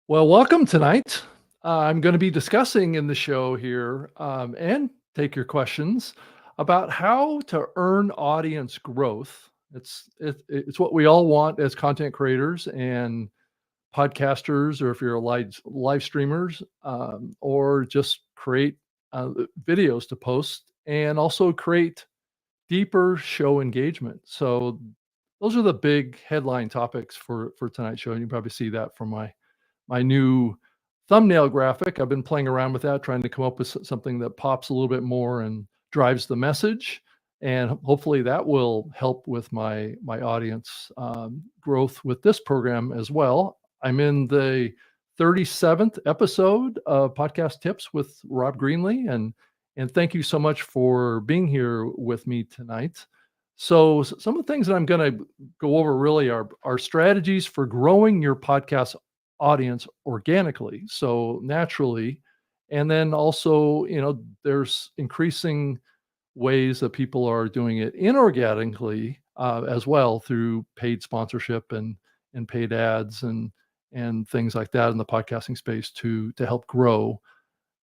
Well, welcome tonight. I'm going to be discussing in the show here and take your questions about how to earn audience growth. It's what we all want as content creators and podcasters, or if you're a live streamers, or just create videos to post and also create deeper show engagement. So those are the big headline topics for tonight's show. And you can probably see that from my new thumbnail graphic. I've been playing around with that, trying to come up with something that pops a little bit more and drives the message. And hopefully that will help with my audience growth with this program as well. I'm in the 37th episode of Podcast Tips with Rob Greenlee, and thank you so much for being here with me tonight. So some of the things that I'm going to go over really are strategies for growing your podcast audience organically, so naturally. And then also, there's increasing ways that people are doing it inorganically as well, through paid sponsorship and paid ads and things like that in the podcasting space to help grow,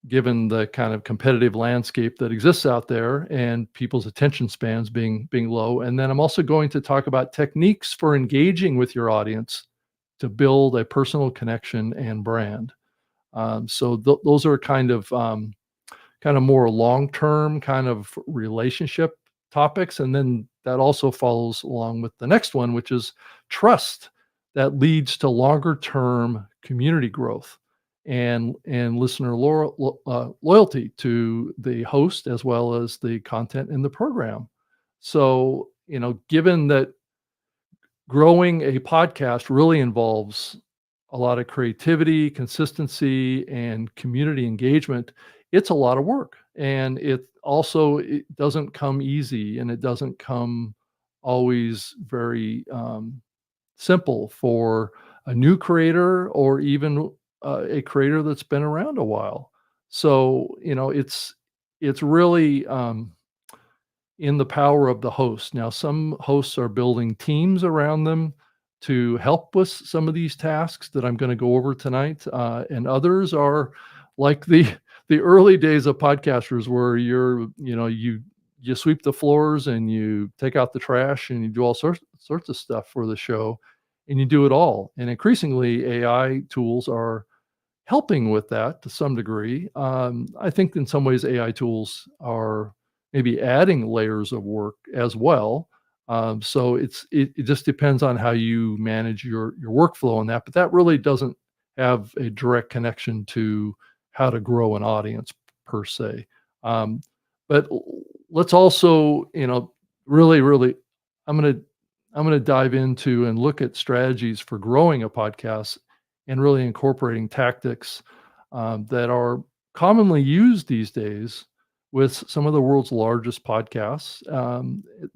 given the kind of competitive landscape that exists out there and people's attention spans being low. And then I'm also going to talk about techniques for engaging with your audience to build a personal connection and brand. So those are kind of more long-term kind of relationship topics. And then that also follows along with the next one, which is trust that leads to longer term community growth and listener loyalty to the host as well as the content in the program. So, given that growing a podcast really involves a lot of creativity, consistency, and community engagement, it's a lot of work. And it doesn't come easy, and it doesn't come always very simple for a new creator or even a creator that's been around a while. So, it's really in the power of the host. Now, some hosts are building teams around them to help with some of these tasks that I'm going to go over tonight, and others are like the early days of podcasters, where you sweep the floors and you take out the trash and you do all sorts of stuff for the show, and you do it all. And increasingly, AI tools are helping with that to some degree. I think in some ways AI tools are maybe adding layers of work as well. So it just depends on how you manage your workflow on that. But that really doesn't have a direct connection to how to grow an audience per se. But let's also, really, I'm gonna I'm gonna dive into and look at strategies for growing a podcast and really incorporating tactics that are commonly used these days with some of the world's largest podcasts,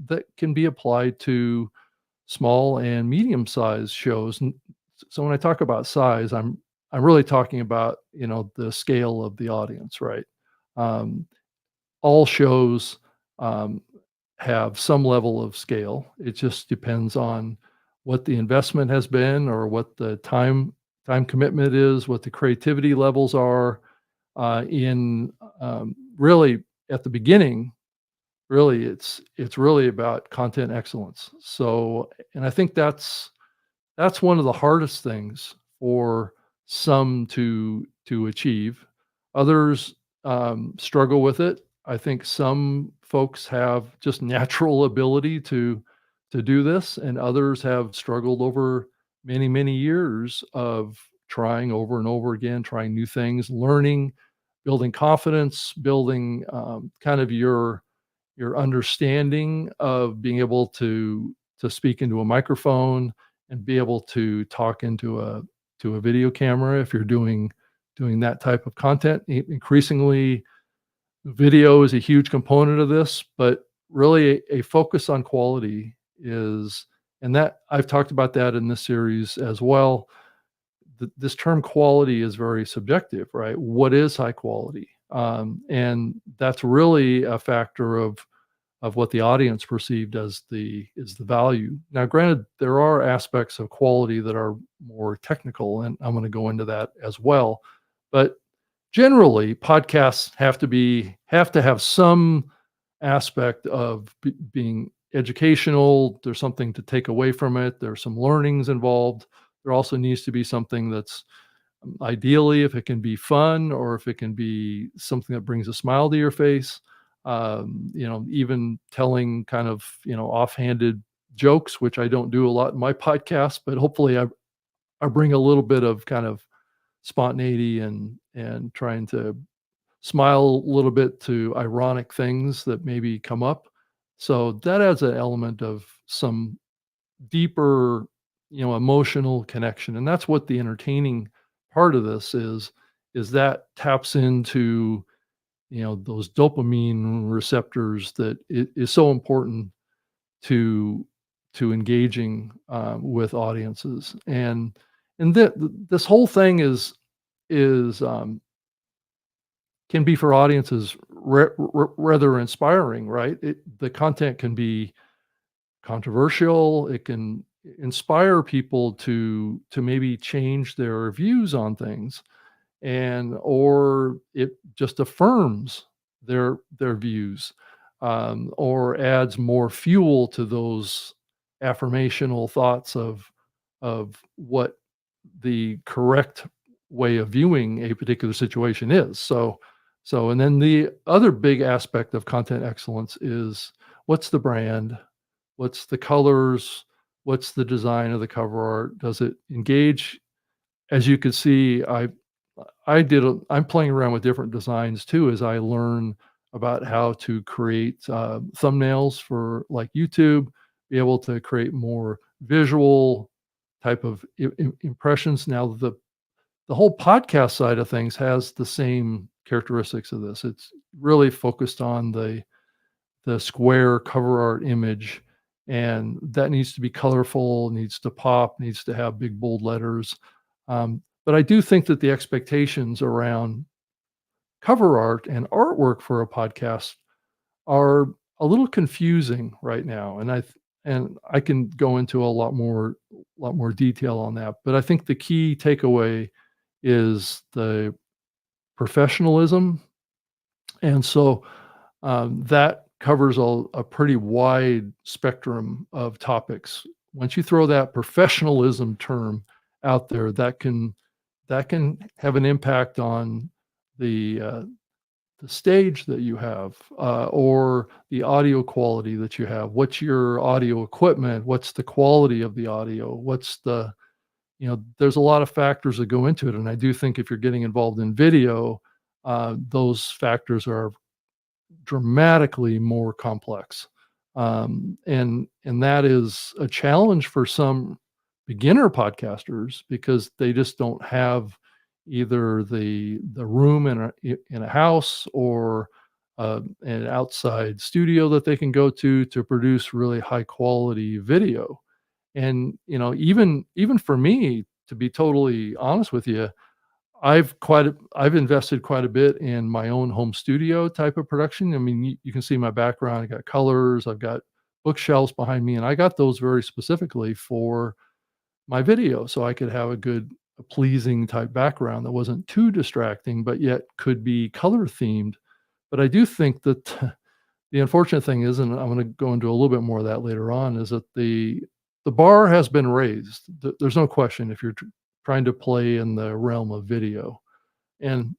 that can be applied to small and medium-sized shows. So when I talk about size, I'm really talking about, the scale of the audience, right? Um, all shows um, have some level of scale. It just depends on what the investment has been, or what the time commitment is, what the creativity levels are. In Really, at the beginning, really it's really about content excellence. So, and I think that's one of the hardest things for some to achieve. Others struggle with it. I think some folks have just natural ability to do this, and others have struggled over many years of trying over and over again, trying new things, learning, building confidence, building kind of your understanding of being able to speak into a microphone and be able to talk into a video camera if you're doing that type of content. Increasingly, video is a huge component of this, but really a focus on quality is, and that I've talked about that in this series as well. This term quality is very subjective, right? What is high quality? And that's really a factor of of what the audience perceived as the value. Now, granted, there are aspects of quality that are more technical, and I'm going to go into that as well. But generally, podcasts have to have some aspect of being educational. There's something to take away from it. There's some learnings involved. There also needs to be something that's ideally, if it can be fun or if it can be something that brings a smile to your face, even telling kind of, offhanded jokes, which I don't do a lot in my podcast, but hopefully I bring a little bit of kind of spontaneity and trying to smile a little bit to ironic things that maybe come up. So that adds an element of some deeper, emotional connection. And that's what the entertaining part of this is that taps into, those dopamine receptors that is so important to engaging with audiences. And this whole thing is can be for audiences rather inspiring, right? The content can be controversial. It can inspire people to maybe change their views on things, and or it just affirms their views, or adds more fuel to those affirmational thoughts of what the correct way of viewing a particular situation is. And then the other big aspect of content excellence is, what's the brand? What's the colors? What's the design of the cover art? Does it engage? As you can see, I'm playing around with different designs too as I learn about how to create thumbnails for like YouTube, be able to create more visual type of impressions. Now, the whole podcast side of things has the same characteristics of this. It's really focused on the square cover art image, and that needs to be colorful, needs to pop, needs to have big bold letters. But I do think that the expectations around cover art and artwork for a podcast are a little confusing right now, and I can go into a lot more detail on that. But I think the key takeaway is the professionalism, and so that covers a pretty wide spectrum of topics. Once you throw that professionalism term out there, that can have an impact on the the stage that you have, or the audio quality that you have. What's your audio equipment? What's the quality of the audio? There's a lot of factors that go into it. And I do think if you're getting involved in video, those factors are dramatically more complex. And that is a challenge for some beginner podcasters because they just don't have either the room in a house or an outside studio that they can go to produce really high quality video. And even for me, to be totally honest with you, I've invested quite a bit in my own home studio type of production. I mean, you can see my background. I got colors, I've got bookshelves behind me, and I got those very specifically for my video, so I could have a pleasing type background that wasn't too distracting, but yet could be color themed. But I do think that the unfortunate thing is, and I'm going to go into a little bit more of that later on, is that the bar has been raised. There's no question if you're trying to play in the realm of video. And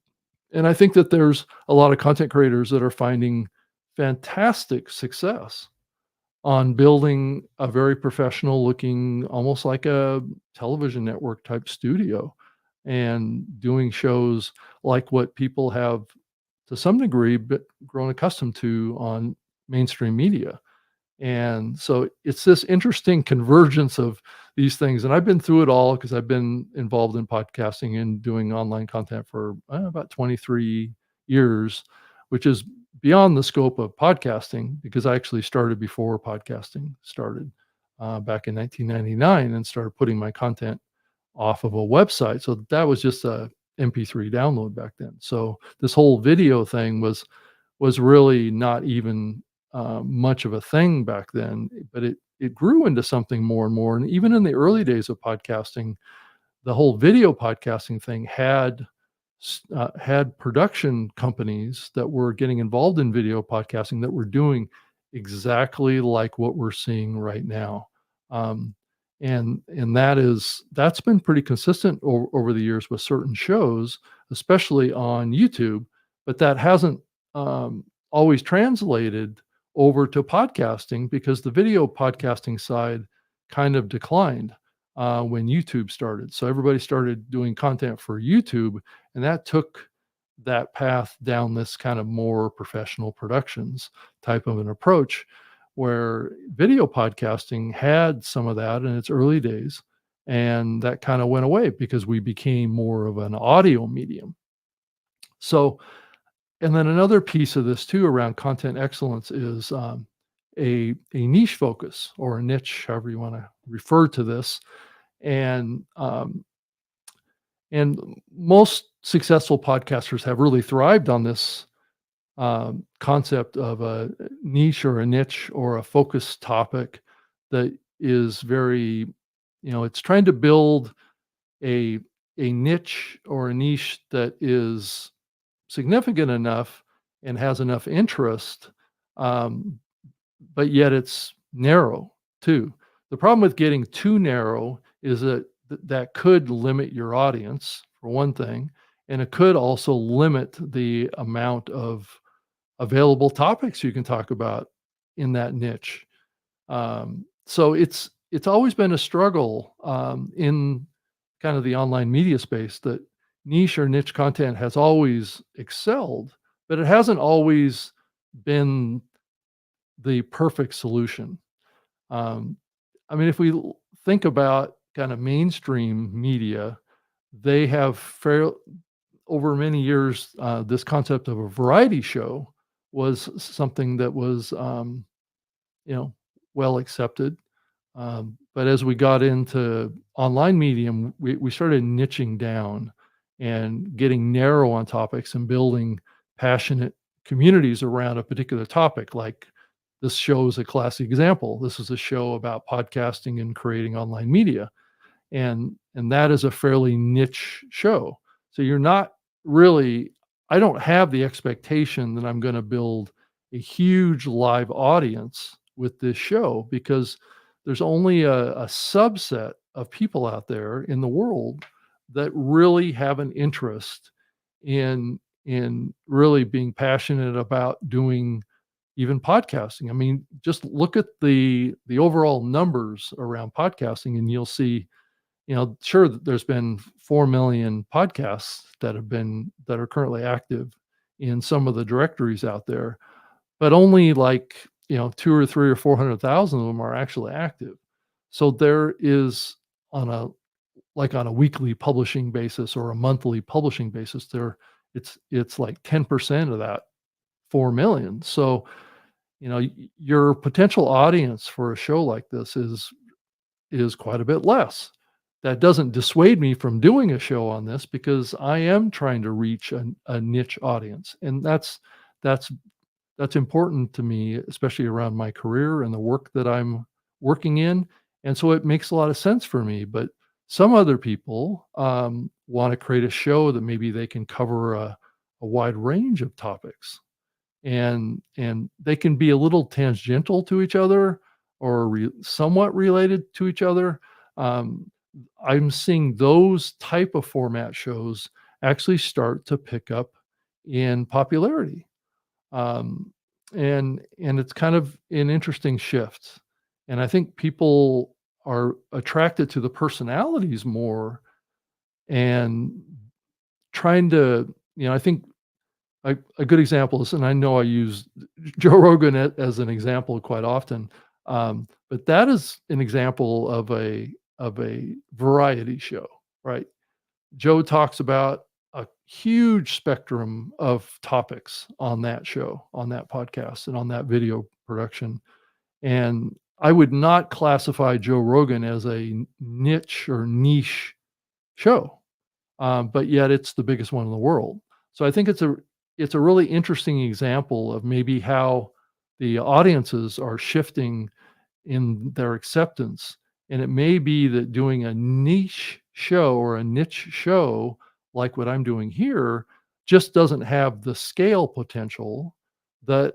and I think that there's a lot of content creators that are finding fantastic success on building a very professional looking, almost like a television network type studio, and doing shows like what people have to some degree grown accustomed to on mainstream media. And so it's this interesting convergence of these things. And I've been through it all because I've been involved in podcasting and doing online content for about 23 years, which is beyond the scope of podcasting because I actually started before podcasting started, back in 1999, and started putting my content off of a website. So that was just a MP3 download back then. So this whole video thing was really not even much of a thing back then, but it grew into something more and more. And even in the early days of podcasting, the whole video podcasting thing had production companies that were getting involved in video podcasting that were doing exactly like what we're seeing right now. Um, and that's been pretty consistent over the years with certain shows, especially on YouTube, but that hasn't always translated over to podcasting because the video podcasting side kind of declined when YouTube started. So everybody started doing content for YouTube, and that took that path down this kind of more professional productions type of an approach, where video podcasting had some of that in its early days. And that kind of went away because we became more of an audio medium. So, and then another piece of this too around content excellence is a niche focus or a niche, however you want to refer to this. And and most successful podcasters have really thrived on this concept of a niche or a niche or a focused topic that is very, it's trying to build a niche or a niche that is significant enough and has enough interest, um, but yet it's narrow too. The problem with getting too narrow is that that could limit your audience for one thing, and it could also limit the amount of available topics you can talk about in that niche. So it's always been a struggle in kind of the online media space that niche or niche content has always excelled, but it hasn't always been the perfect solution. Um, I mean, if we think about kind of mainstream media, they have over many years, this concept of a variety show was something that was, you know, well accepted. But as we got into online medium, we started niching down and getting narrow on topics and building passionate communities around a particular topic. Like this show is a classic example. This is a show about podcasting and creating online media, and that is a fairly niche show. So you're not really, I don't have the expectation that I'm going to build a huge live audience with this show because there's only a subset of people out there in the world that really have an interest in really being passionate about doing even podcasting. I mean, just look at the overall numbers around podcasting and you'll see, sure, there's been 4 million podcasts that are currently active in some of the directories out there, but only like, 2 or 3 or 400,000 of them are actually active. So there is on a on a weekly publishing basis or a monthly publishing basis, it's like 10% of that 4 million. So, your potential audience for a show like this is quite a bit less. That doesn't dissuade me from doing a show on this because I am trying to reach a niche audience, and that's that's important to me, especially around my career and the work that I'm working in. And so it makes a lot of sense for me. But some other people want to create a show that maybe they can cover a wide range of topics, and they can be a little tangential to each other or somewhat related to each other. Um, I'm seeing those type of format shows actually start to pick up in popularity. And it's kind of an interesting shift. And I think people are attracted to the personalities more and trying to, I think a good example is, and I know I use Joe Rogan as an example quite often, but that is an example of a variety show, right? Joe talks about a huge spectrum of topics on that show, on that podcast, and on that video production. And I would not classify Joe Rogan as a niche or niche show, but yet it's the biggest one in the world. So I think it's a really interesting example of maybe how the audiences are shifting in their acceptance. And it may be that doing a niche show or a niche show, like what I'm doing here, just doesn't have the scale potential that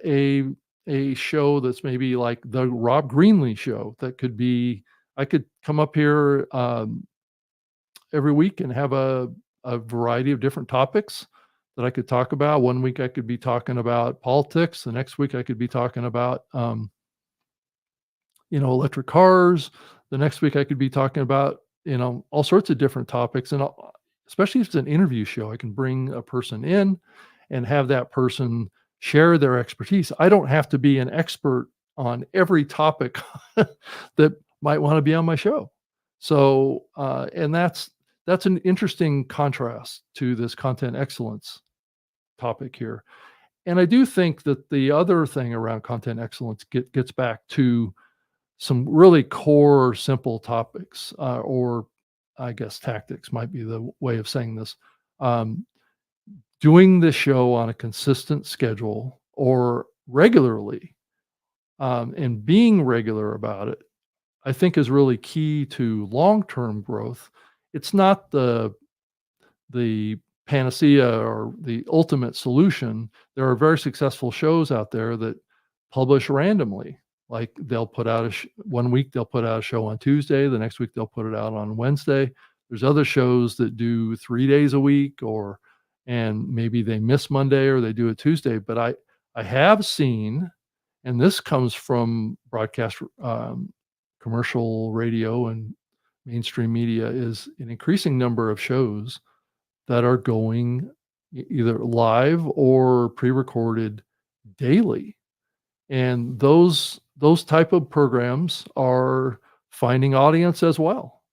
a show that's maybe like the Rob Greenlee show that could be. I could come up here every week and have a variety of different topics that I could talk about. One week I could be talking about politics. The next week I could be talking about electric cars. The next week I could be talking about, all sorts of different topics. And especially if it's an interview show, I can bring a person in and have that person share their expertise. I don't have to be an expert on every topic that might want to be on my show. So, and that's an interesting contrast to this content excellence topic here. And I do think that the other thing around content excellence gets back to some really core simple topics, or I guess tactics might be the way of saying this. Um, Doing the show on a consistent schedule or regularly, and being regular about it, I think is really key to long-term growth. It's not the panacea or the ultimate solution. There are very successful shows out there that publish randomly. Like they'll put out one week they'll put out a show on Tuesday, the next week they'll put it out on Wednesday. There's other shows that do 3 days a week, and maybe they miss Monday or they do it Tuesday. But I have seen, and this comes from broadcast, commercial radio and mainstream media, is an increasing number of shows that are going either live or pre-recorded daily. And those type of programs are finding audience as well.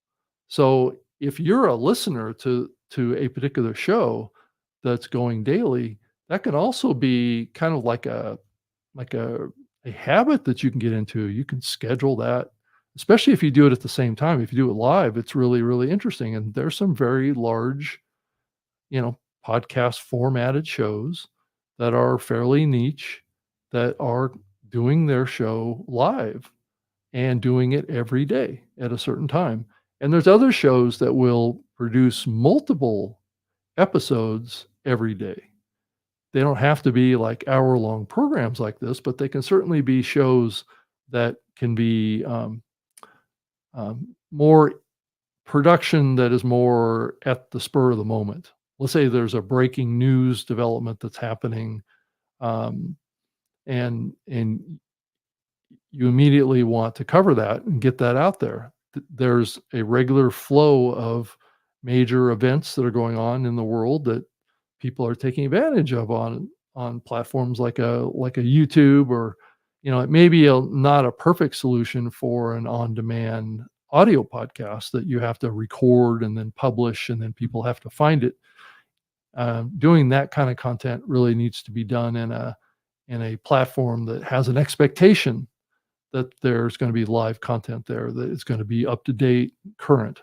So if you're a listener to a particular show that's going daily, that can also be kind of like a habit that you can get into. You can schedule that, especially if you do it at the same time. If you do it live, it's really, really interesting. And there's some very large, you know, podcast formatted shows that are fairly niche that are doing their show live and doing it every day at a certain time. And there's other shows that will produce multiple episodes every day. They don't have to be like hour-long programs like this, but they can certainly be shows that can be more production that is more at the spur of the moment. Let's say there's a breaking news development that's happening, um, and you immediately want to cover that and get that out there. There's a regular flow of major events that are going on in the world that people are taking advantage of on platforms like a YouTube, or it may be not a perfect solution for an on-demand audio podcast that you have to record and then publish and then people have to find it. Doing that kind of content really needs to be done in a platform that has an expectation that there's going to be live content there, that it's going to be up to date, current.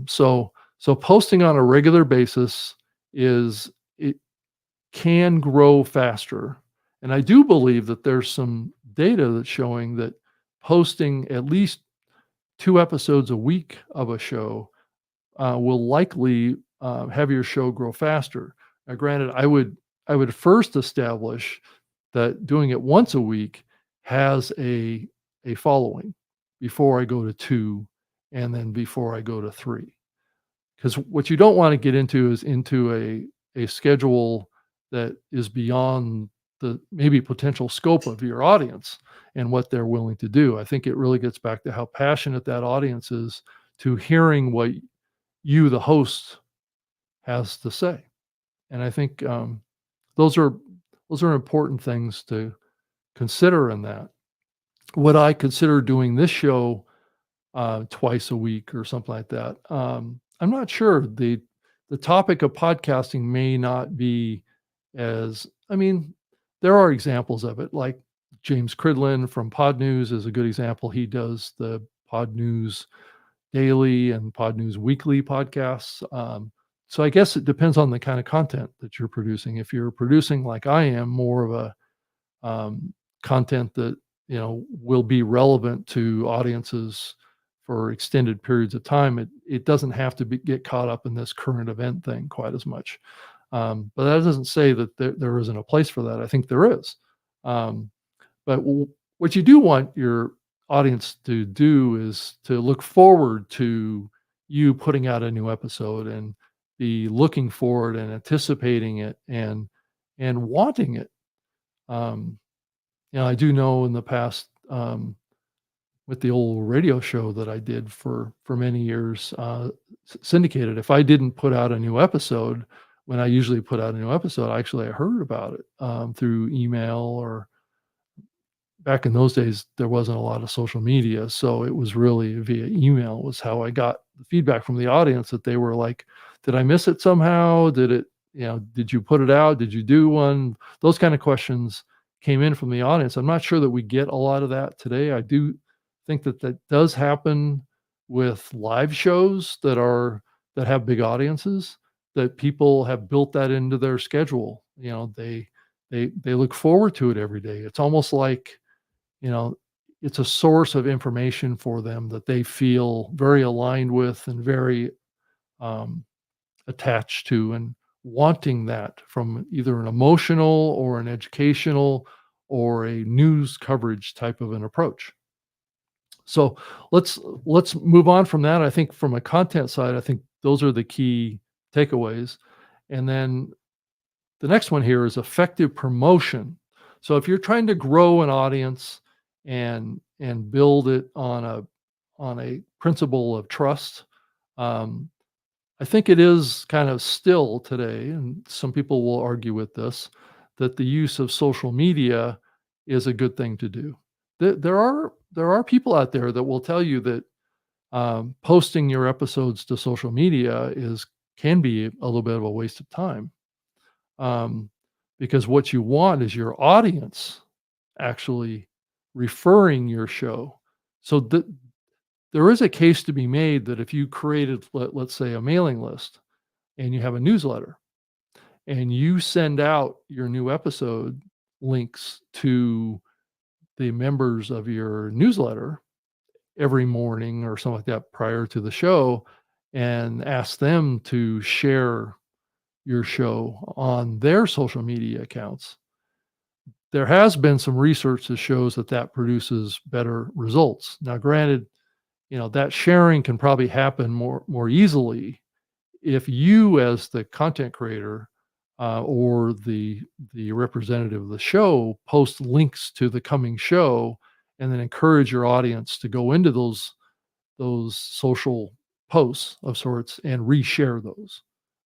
So posting on a regular basis it can grow faster. And I do believe that there's some data that's showing that posting at least 2 episodes a week of a show will likely have your show grow faster. Now, granted, I would first establish that doing it once a week has a following before I go to 2, and then before I go to 3. Because what you don't want to get into is into a schedule that is beyond the maybe potential scope of your audience and what they're willing to do. I think it really gets back to how passionate that audience is to hearing what you, the host, has to say. And I think those are important things to consider in that. Would I consider doing this show twice a week or something like that? I'm not sure. The topic of podcasting may not be as, I mean, there are examples of it, like James Cridlin from Pod News is a good example. He does the Pod News Daily and Pod News Weekly podcasts. So I guess it depends on the kind of content that you're producing. If you're producing like I am, more of a content that, will be relevant to audiences for extended periods of time. It doesn't have to get caught up in this current event thing quite as much. But that doesn't say that there isn't a place for that. I think there is. Um, but what you do want your audience to do is to look forward to you putting out a new episode and be looking forward and anticipating it and wanting it. Um, I do know in the past, with the old radio show that I did for many years, syndicated. If I didn't put out a new episode when I usually put out a new episode, I heard about it through email, or back in those days there wasn't a lot of social media, so it was really via email was how I got the feedback from the audience, that they were like, "Did I miss it somehow? Did you put it out? Did you do one?" Those kind of questions came in from the audience. I'm not sure that we get a lot of that today. I do think that that does happen with live shows that have big audiences, that people have built that into their schedule. They look forward to it every day. It's almost like, you know, it's a source of information for them that they feel very aligned with and very um, attached to, and wanting that from either an emotional or an educational or a news coverage type of an approach. So let's move on from that. I think from a content side, I think those are the key takeaways. And then the next one here is effective promotion. So if you're trying to grow an audience and build it on a principle of trust, um, I think it is kind of still today, and some people will argue with this, that the use of social media is a good thing to do. There are people out there that will tell you that posting your episodes to social media is can be a little bit of a waste of time, um, because what you want is your audience actually referring your show. So there is a case to be made that if you created, let's say, a mailing list and you have a newsletter and you send out your new episode links to the members of your newsletter every morning or something like that prior to the show, and ask them to share your show on their social media accounts, there has been some research that shows that that produces better results. Now, granted, that sharing can probably happen more easily if you, as the content creator, or the representative of the show, post links to the coming show, and then encourage your audience to go into those social posts of sorts and reshare those,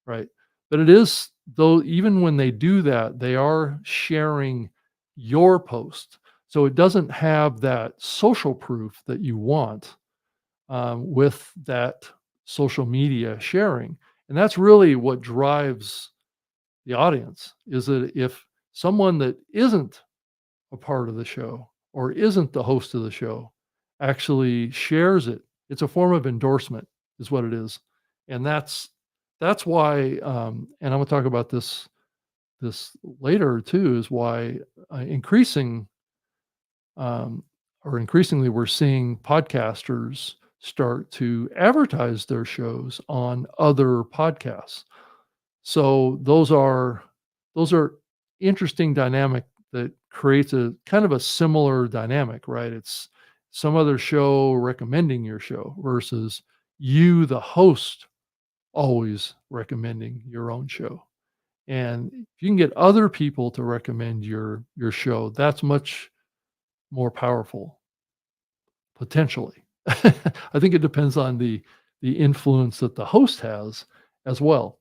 right? But it is, though, even when they do that, they are sharing your post, so it doesn't have that social proof that you want with that social media sharing. And that's really what drives the audience, is that if someone that isn't a part of the show or isn't the host of the show actually shares it, it's a form of endorsement, is what it is. And that's why, and I'm going to talk about this later too, is why increasing or increasingly we're seeing podcasters start to advertise their shows on other podcasts. So those are interesting dynamic that creates a kind of a similar dynamic, right? It's some other show recommending your show versus you, the host, always recommending your own show. And if you can get other people to recommend your show, that's much more powerful, potentially. I think it depends on the influence that the host has as well.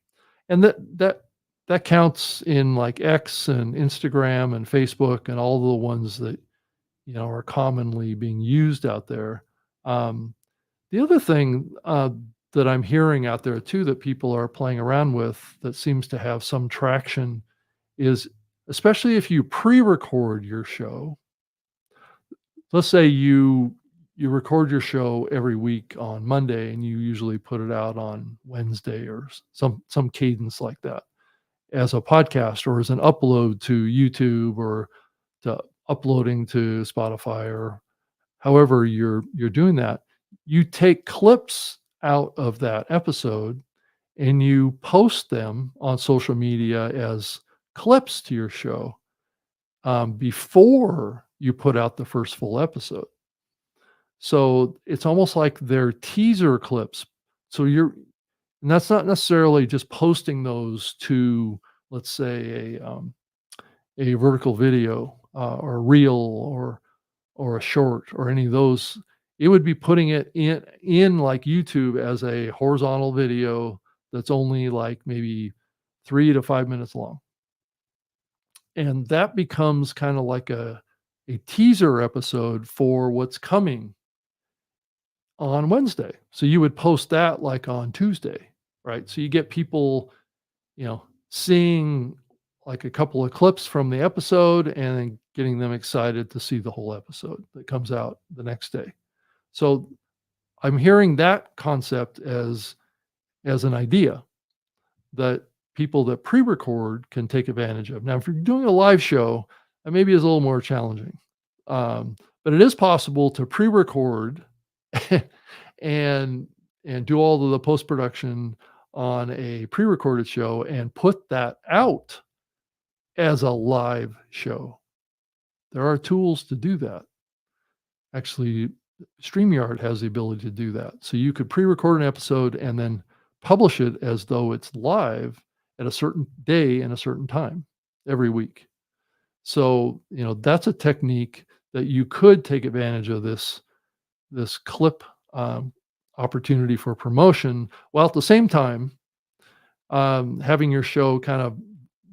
And that counts in like X and Instagram and Facebook and all the ones that are commonly being used out there. Um, the other thing that I'm hearing out there too that people are playing around with that seems to have some traction is, especially if you pre-record your show. Let's say you record your show every week on Monday and you usually put it out on Wednesday or some cadence like that as a podcast or as an upload to YouTube or to uploading to Spotify or however you're doing that, you take clips out of that episode and you post them on social media as clips to your show before you put out the first full episode. So it's almost like they're teaser clips. So and that's not necessarily just posting those to, let's say, a vertical video or a reel or a short or any of those. It would be putting it in like YouTube as a horizontal video that's only like maybe 3 to 5 minutes long, and that becomes kind of like a teaser episode for what's coming on Wednesday. So you would post that like on Tuesday, right? So you get people, seeing like a couple of clips from the episode and then getting them excited to see the whole episode that comes out the next day. So I'm hearing that concept as an idea that people that pre-record can take advantage of. Now, if you're doing a live show, that maybe is a little more challenging. But it is possible to pre-record and do all of the post-production on a pre-recorded show and put that out as a live show. There are tools to do that. Actually, StreamYard has the ability to do that. So you could pre-record an episode and then publish it as though it's live at a certain day and a certain time every week. So, that's a technique that you could take advantage of this clip opportunity for promotion, while at the same time having your show kind of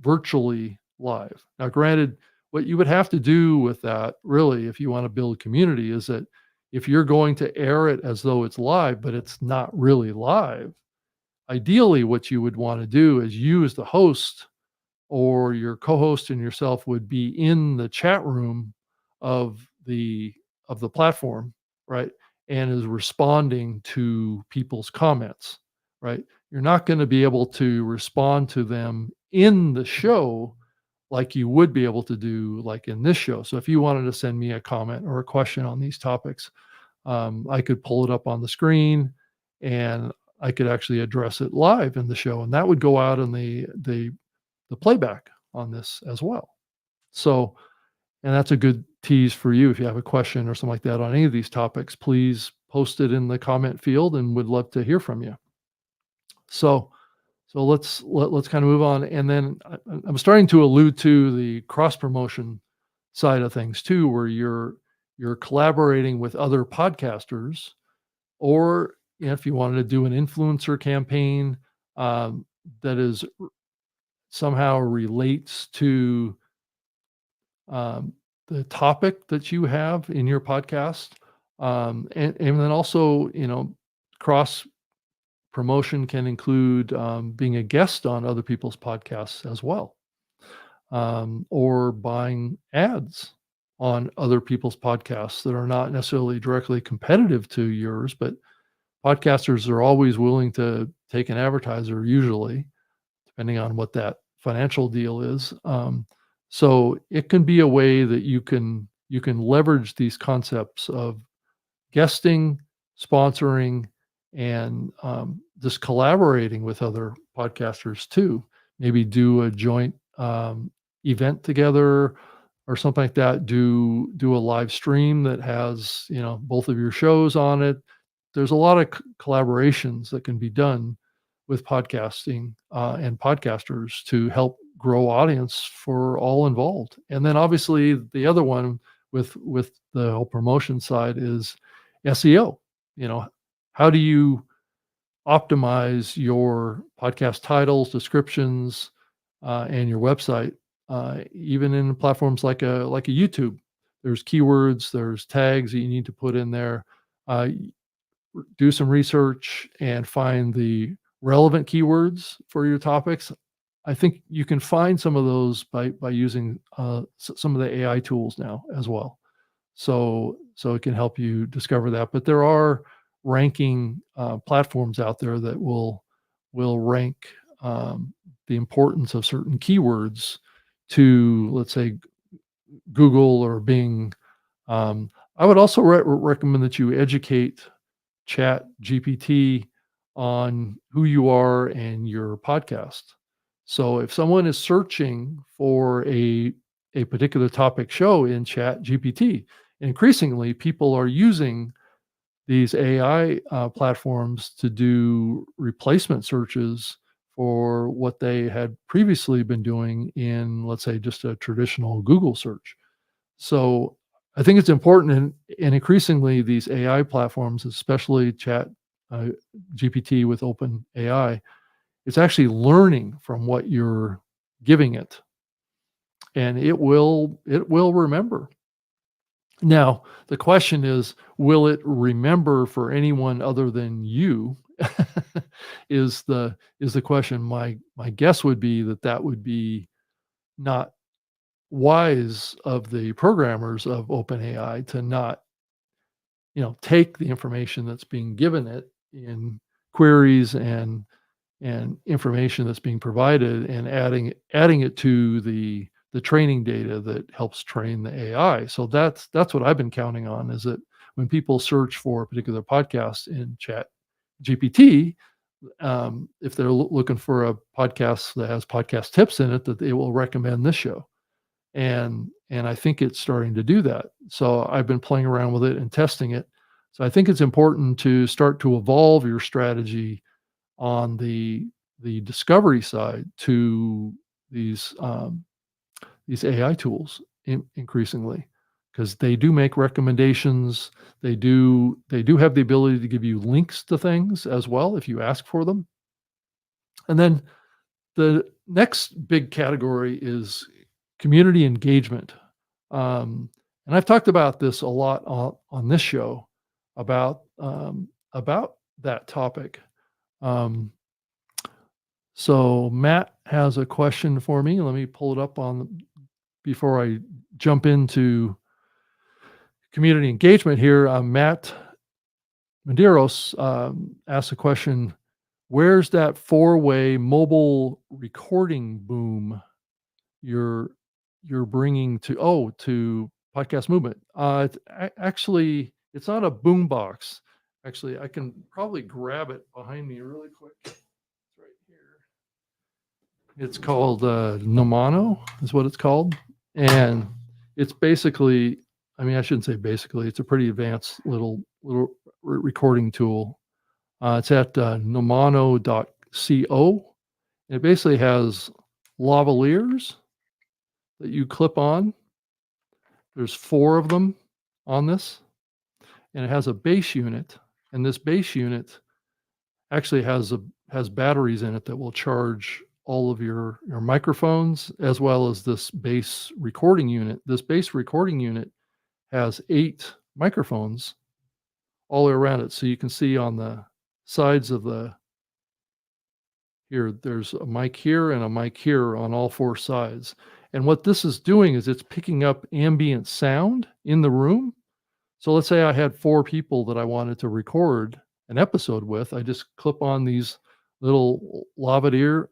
virtually live. Now, granted, what you would have to do with that, really, if you want to build community, is that if you're going to air it as though it's live, but it's not really live, ideally, what you would want to do is you, as the host, or your co-host and yourself, would be in the chat room of the platform, right? And is responding to people's comments, right? You're not going to be able to respond to them in the show like you would be able to do like in this show. So if you wanted to send me a comment or a question on these topics, I could pull it up on the screen and I could actually address it live in the show, and that would go out in the playback on this as well. So, and that's a good tease for you. If you have a question or something like that on any of these topics, please post it in the comment field and would love to hear from you. So, let's kind of move on. And then I'm starting to allude to the cross promotion side of things too, where you're collaborating with other podcasters, or if you wanted to do an influencer campaign that is somehow relates to the topic that you have in your podcast, and then also, cross promotion can include being a guest on other people's podcasts as well, or buying ads on other people's podcasts that are not necessarily directly competitive to yours, but podcasters are always willing to take an advertiser, usually, depending on what that financial deal is. So it can be a way that you can leverage these concepts of guesting, sponsoring, and just collaborating with other podcasters too. Maybe do a joint event together or something like that. Do a live stream that has both of your shows on it. There's a lot of collaborations that can be done with podcasting and podcasters to help grow audience for all involved. And then obviously the other one with the whole promotion side is SEO. How do you optimize your podcast titles, descriptions, and your website, even in platforms like a YouTube? There's keywords, there's tags that you need to put in there. Do some research and find the relevant keywords for your topics. I think you can find some of those by using some of the AI tools now as well. So it can help you discover that. But there are ranking platforms out there that will rank the importance of certain keywords to, let's say, Google or Bing. I would also recommend that you educate Chat GPT on who you are and your podcast. So if someone is searching for a particular topic show in Chat GPT, increasingly people are using these AI platforms to do replacement searches for what they had previously been doing in, let's say, just a traditional Google search. So I think it's important, and increasingly these AI platforms, especially Chat uh, GPT with Open AI, it's actually learning from what you're giving it, and it will remember. Now, the question is, will it remember for anyone other than you? Is the question. My guess would be that that would be not wise of the programmers of OpenAI to not, take the information that's being given it in queries and information that's being provided and adding it to the training data that helps train the AI. So that's what I've been counting on, is that when people search for a particular podcast in Chat GPT, if they're looking for a podcast that has podcast tips in it, that they will recommend this show. And I think it's starting to do that. So I've been playing around with it and testing it. So I think it's important to start to evolve your strategy on the discovery side to these these AI tools increasingly, because they do make recommendations. They do have the ability to give you links to things as well if you ask for them. And then the next big category is community engagement. And I've talked about this a lot on this show about that topic. Um, so Matt has a question for me. Let me pull it up on before I jump into community engagement here. Matt Medeiros asked a question: where's that four-way mobile recording boom you're bringing to podcast movement? Actually, it's not a boom box. Actually, I can probably grab it behind me really quick. It's right here. It's called Nomano, is what it's called, and it's basically. I mean, I shouldn't say basically. It's a pretty advanced little recording tool. It's at nomano.co. It basically has lavaliers that you clip on. There's four of them on this, and it has a base unit. And this base unit actually has batteries in it that will charge all of your microphones, as well as this base recording unit. This base recording unit has 8 microphones all the way around it. So you can see on the sides of there's a mic here and a mic here on all 4 sides. And what this is doing is it's picking up ambient sound in the room. So let's say I had 4 people that I wanted to record an episode with. I just clip on these little lavaliers,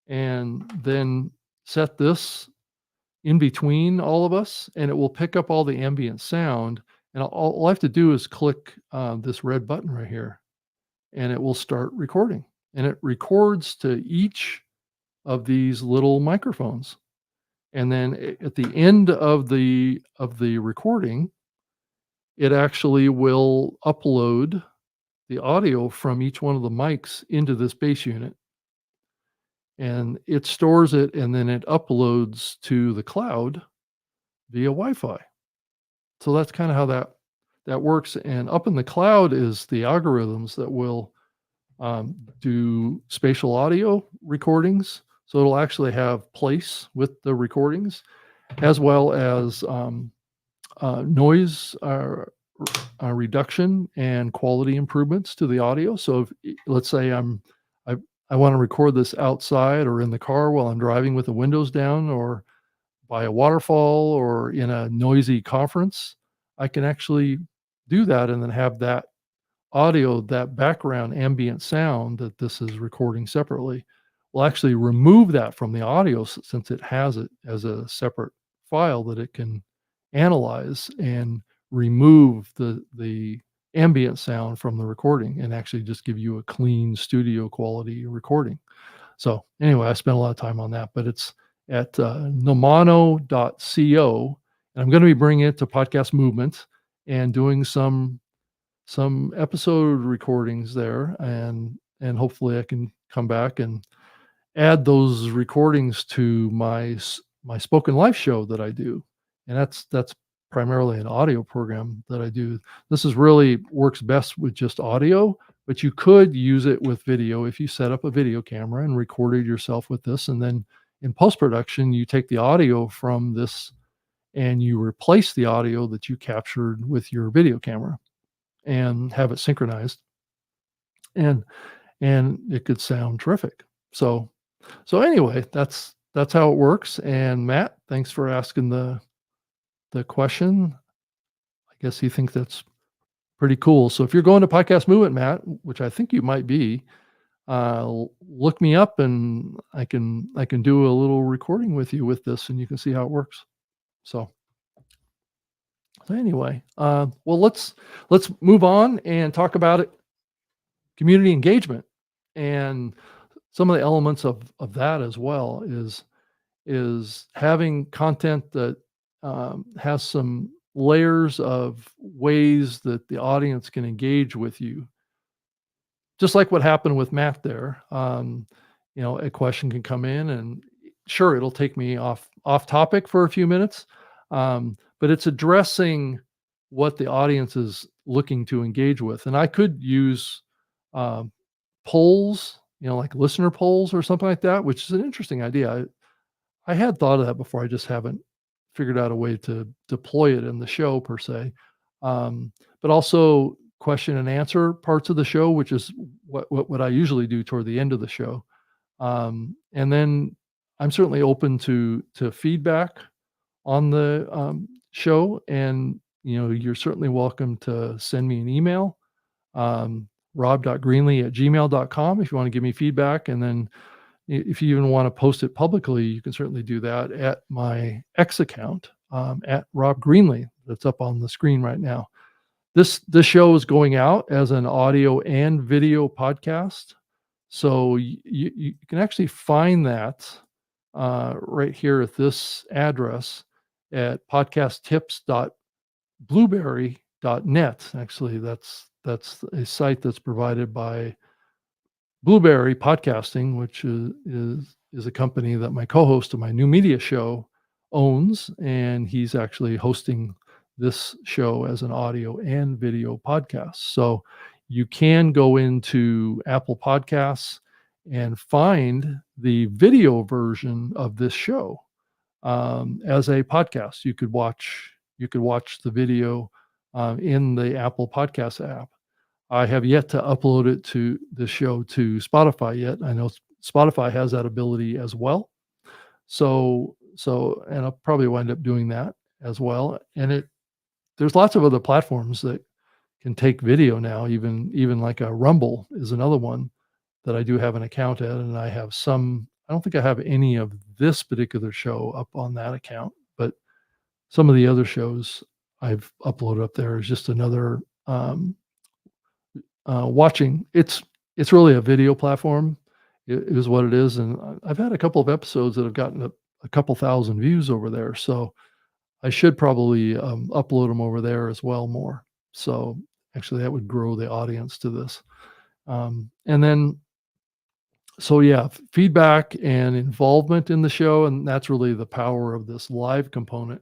and then set this in between all of us, and it will pick up all the ambient sound. And all I have to do is click this red button right here, and it will start recording. And it records to each of these little microphones. And then at the end of the recording, it actually will upload the audio from each one of the mics into this base unit, and it stores it, and then it uploads to the cloud via Wi-Fi. So that's kind of how that works. And up in the cloud is the algorithms that will do spatial audio recordings. So it'll actually have place with the recordings, as well as noise reduction and quality improvements to the audio. So if, let's say I, I want to record this outside or in the car while I'm driving with the windows down, or by a waterfall, or in a noisy conference, I can actually do that and then have that audio, that background ambient sound that this is recording separately, will actually remove that from the audio since it has it as a separate file that it can analyze and remove the ambient sound from the recording and actually just give you a clean studio quality recording. So anyway, I spent a lot of time on that, but it's at nomano.co, and I'm going to be bringing it to Podcast Movement and doing some episode recordings there, and hopefully I can come back and add those recordings to my spoken life show that I do, and that's primarily an audio program that I do. This is really works best with just audio, but you could use it with video if you set up a video camera and recorded yourself with this, and then in post production you take the audio from this and you replace the audio that you captured with your video camera and have it synchronized, and it could sound terrific. So anyway, that's how it works. And Matt, thanks for asking the question. I guess you think that's pretty cool. So if you're going to Podcast Movement, Matt, which I think you might be, look me up and I can do a little recording with you with this, and you can see how it works. So anyway, well, let's move on and talk about it. Community engagement, and some of the elements of that as well is having content that has some layers of ways that the audience can engage with you. Just like what happened with Matt there, a question can come in, and sure, it'll take me off topic for a few minutes, but it's addressing what the audience is looking to engage with, and I could use um, polls, like listener polls or something like that, which is an interesting idea. I had thought of that before. I just haven't figured out a way to deploy it in the show per se. But also question and answer parts of the show, which is what I usually do toward the end of the show. And then I'm certainly open to feedback on the show, and you're certainly welcome to send me an email, rob.greenlee@gmail.com, if you want to give me feedback. And then if you even want to post it publicly, you can certainly do that at my X account, at Rob Greenlee. That's up on the screen right now. This show is going out as an audio and video podcast, so you can actually find that right here at this address at podcasttips.blueberry.net. Actually, that's a site that's provided by Blueberry Podcasting, which is a company that my co-host of my new media show owns, and he's actually hosting this show as an audio and video podcast. So you can go into Apple Podcasts and find the video version of this show as a podcast. You could watch the video in the Apple Podcast app. I have yet to upload it to the show to Spotify yet. I know Spotify has that ability as well. And I'll probably wind up doing that as well. And there's lots of other platforms that can take video now. Even like a Rumble is another one that I do have an account at, and I have some. I don't think I have any of this particular show up on that account, but some of the other shows I've uploaded up there is just another watching. It's really a video platform. It is what it is, and I've had a couple of episodes that have gotten a couple thousand views over there. So I should probably upload them over there as well more. So actually, that would grow the audience to this. And then, so yeah, feedback and involvement in the show, and that's really the power of this live component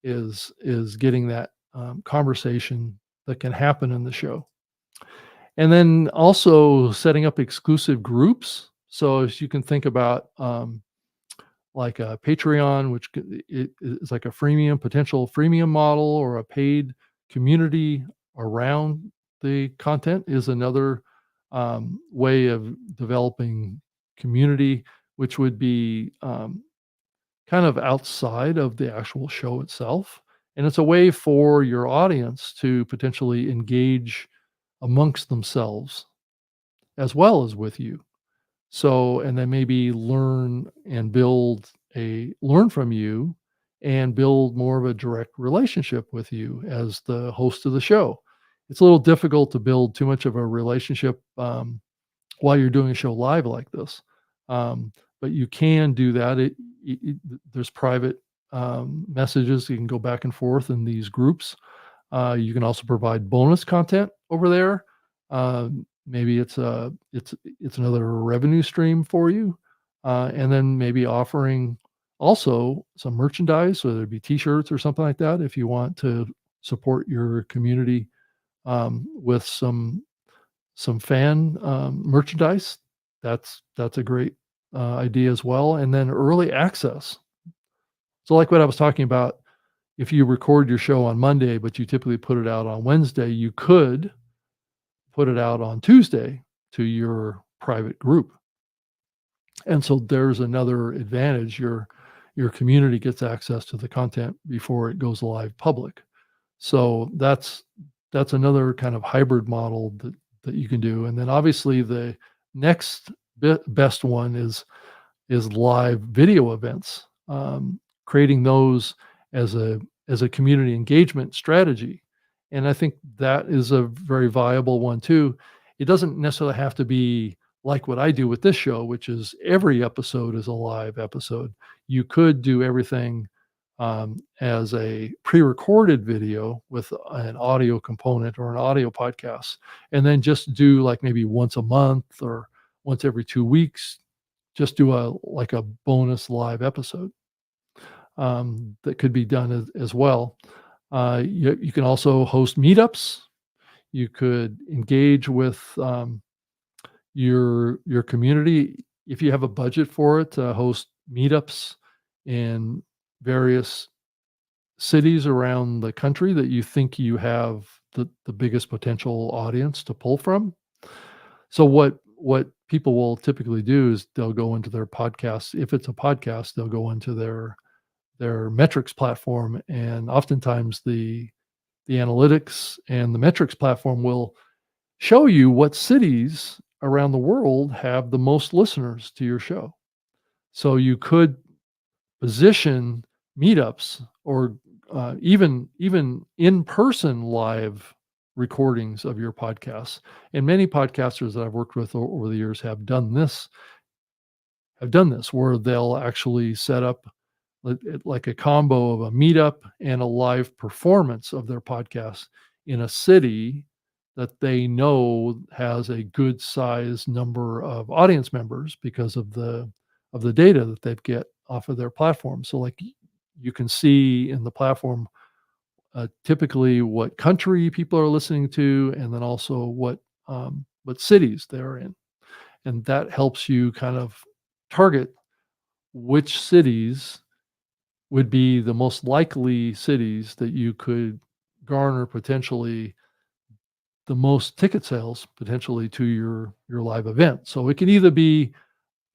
is getting that conversation that can happen in the show. And then also setting up exclusive groups. So as you can think about like a Patreon, which is like a potential freemium model, or a paid community around the content is another way of developing community, which would be kind of outside of the actual show itself. And it's a way for your audience to potentially engage amongst themselves as well as with you. So, and then maybe learn from you and build more of a direct relationship with you as the host of the show. It's a little difficult to build too much of a relationship while you're doing a show live like this. Um, but you can do that. There's private messages you can go back and forth in these groups. You can also provide bonus content over there. Maybe it's another revenue stream for you, and then maybe offering also some merchandise, whether it be T-shirts or something like that, if you want to support your community with some fan merchandise. That's a great idea as well. And then early access. So, like what I was talking about, if you record your show on Monday, but you typically put it out on Wednesday, you could put it out on Tuesday to your private group. And so there's another advantage. Your community gets access to the content before it goes live public. So that's another kind of hybrid model that you can do. And then obviously the next best one is live video events, creating those as a community engagement strategy. And I think that is a very viable one too. It doesn't necessarily have to be like what I do with this show, which is every episode is a live episode. You could do everything as a pre-recorded video with an audio component or an audio podcast, and then just do like maybe once a month or once every 2 weeks, just do a like a bonus live episode that could be done as well. You can also host meetups. You could engage with your community if you have a budget for it to host meetups in various cities around the country that you think you have the biggest potential audience to pull from. So what people will typically do is they'll go into their podcast. If it's a podcast, they'll go into their metrics platform, and oftentimes the analytics and the metrics platform will show you what cities around the world have the most listeners to your show. So you could position meetups or even in-person live recordings of your podcasts. And many podcasters that I've worked with over the years have done this where they'll actually set up like a combo of a meetup and a live performance of their podcast in a city that they know has a good size number of audience members because of the data that they get off of their platform. So like you can see in the platform typically what country people are listening to, and then also what cities they're in, and that helps you kind of target which cities would be the most likely cities that you could garner potentially the most ticket sales potentially to your live event. So it can either be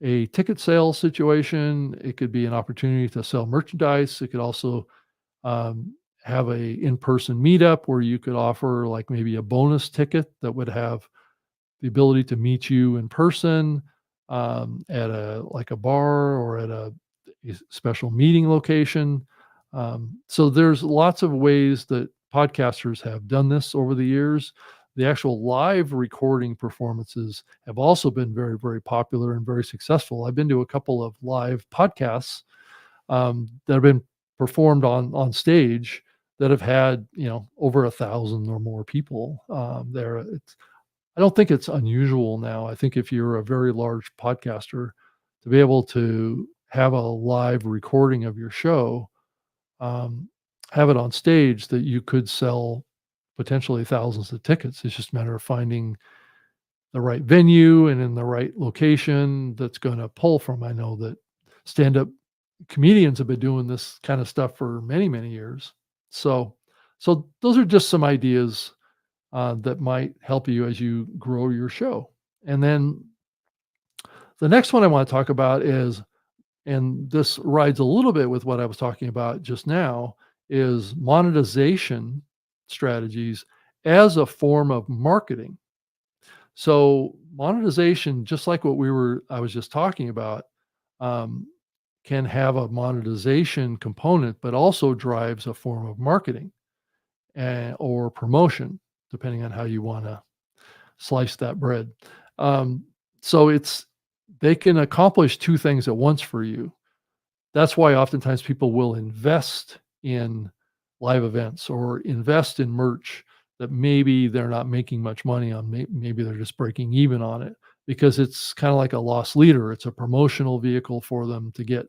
a ticket sales situation, it could be an opportunity to sell merchandise, it could also have a in-person meetup where you could offer like maybe a bonus ticket that would have the ability to meet you in person at a bar or at a special meeting location. So there's lots of ways that podcasters have done this over the years. The actual live recording performances have also been very, very popular and very successful. I've been to a couple of live podcasts that have been performed on stage that have had over 1,000 or more people there. I don't think it's unusual now. I think if you're a very large podcaster, to be able to have a live recording of your show, um, have it on stage, that you could sell potentially thousands of tickets. It's just a matter of finding the right venue and in the right location that's going to pull from. I know that stand-up comedians have been doing this kind of stuff for many, many years. So, so those are just some ideas that might help you as you grow your show. And then the next one I want to talk about is, and this rides a little bit with what I was talking about just now, is monetization strategies as a form of marketing. So monetization, just like I was just talking about, um, can have a monetization component, but also drives a form of marketing or promotion, depending on how you want to slice that bread. Um, so they can accomplish two things at once for you. That's why oftentimes people will invest in live events or invest in merch that maybe they're not making much money on. Maybe they're just breaking even on it because it's kind of like a loss leader. It's a promotional vehicle for them to get,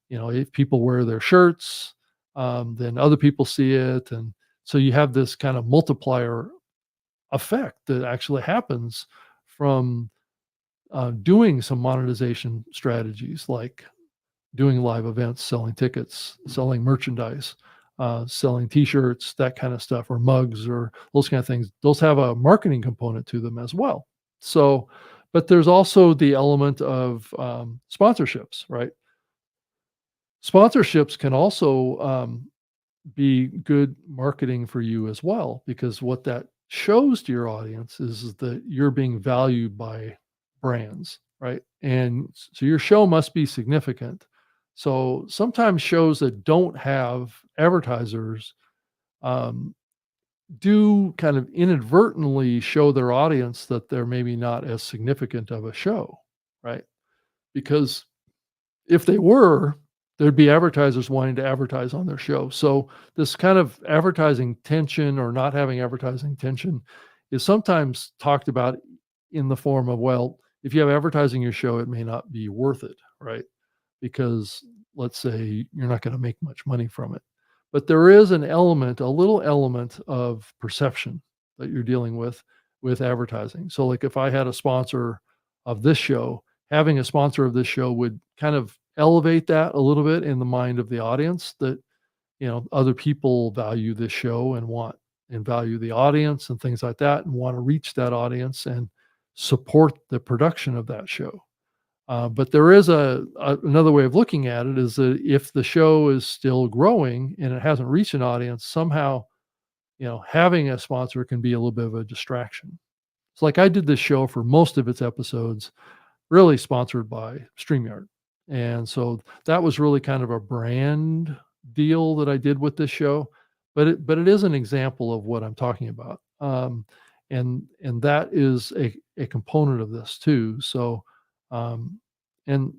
if people wear their shirts, then other people see it. And so you have this kind of multiplier effect that actually happens from doing some monetization strategies like doing live events, selling tickets, selling merchandise, selling T-shirts, that kind of stuff, or mugs, or those kind of things. Those have a marketing component to them as well. So, but there's also the element of sponsorships, right? Sponsorships can also be good marketing for you as well, because what that shows to your audience is that you're being valued by brands, right? And so your show must be significant. So sometimes shows that don't have advertisers um, do kind of inadvertently show their audience that they're maybe not as significant of a show, right? Because if they were, there'd be advertisers wanting to advertise on their show. So this kind of advertising tension or not having advertising tension is sometimes talked about in the form of, well, if you have advertising your show, it may not be worth it, right? Because let's say you're not going to make much money from it. But there is an element, a little element of perception that you're dealing with advertising. So like if I had a sponsor of this show, having a sponsor of this show would kind of elevate that a little bit in the mind of the audience that, other people value this show and value the audience and things like that and want to reach that audience and support the production of that show. But there is another way of looking at it is that if the show is still growing and it hasn't reached an audience, somehow, having a sponsor can be a little bit of a distraction. It's like I did this show for most of its episodes, really sponsored by StreamYard. And so that was really kind of a brand deal that I did with this show, but it is an example of what I'm talking about. And that is a component of this too. So um, and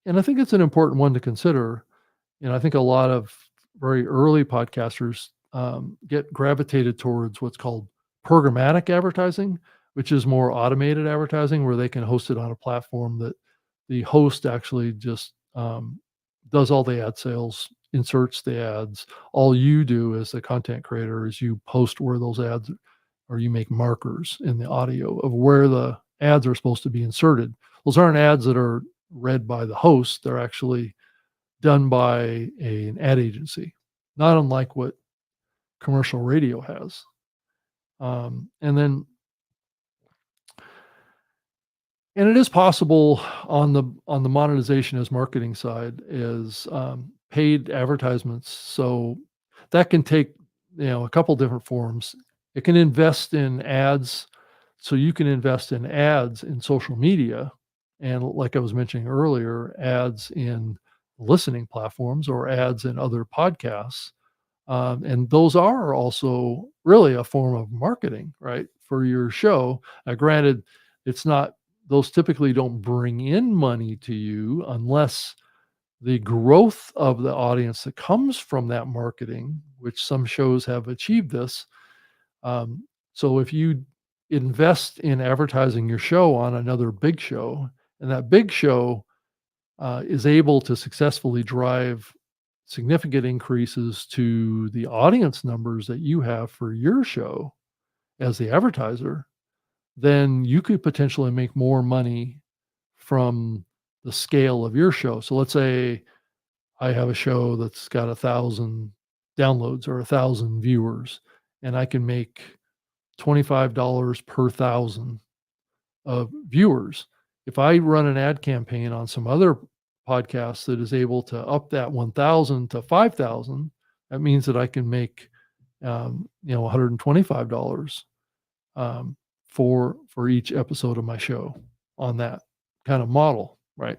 and I think it's an important one to consider. I think a lot of very early podcasters get gravitated towards what's called programmatic advertising, which is more automated advertising where they can host it on a platform that the host actually just does all the ad sales, inserts the ads. All you do as the content creator is you post where those ads, or you make markers in the audio of where the ads are supposed to be inserted. Those aren't ads that are read by the host. They're actually done by an ad agency, not unlike what commercial radio has. And then, and it is possible on the monetization as marketing side is paid advertisements. So that can take a couple different forms. It can invest in ads, so you can invest in ads in social media, and like I was mentioning earlier, ads in listening platforms or ads in other podcasts. And those are also really a form of marketing, right, for your show. Granted, it's not; those typically don't bring in money to you unless the growth of the audience that comes from that marketing, which some shows have achieved this. So if you invest in advertising your show on another big show, and that big show is able to successfully drive significant increases to the audience numbers that you have for your show as the advertiser, then you could potentially make more money from the scale of your show. So let's say I have a show that's got 1,000 downloads or 1,000 viewers, and I can make $25 per thousand of viewers. If I run an ad campaign on some other podcast that is able to up that 1,000 to 5,000, that means that I can make $125 um, for each episode of my show on that kind of model, right?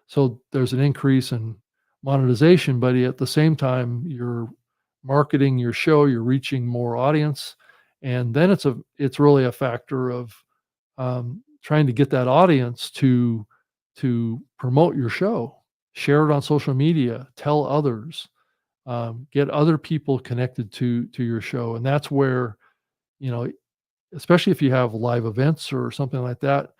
So there's an increase in monetization, but at the same time, you're marketing your show, you're reaching more audience, and then it's really a factor of trying to get that audience to promote your show, share it on social media, tell others, get other people connected to your show, and that's where you know especially if you have live events or something like that,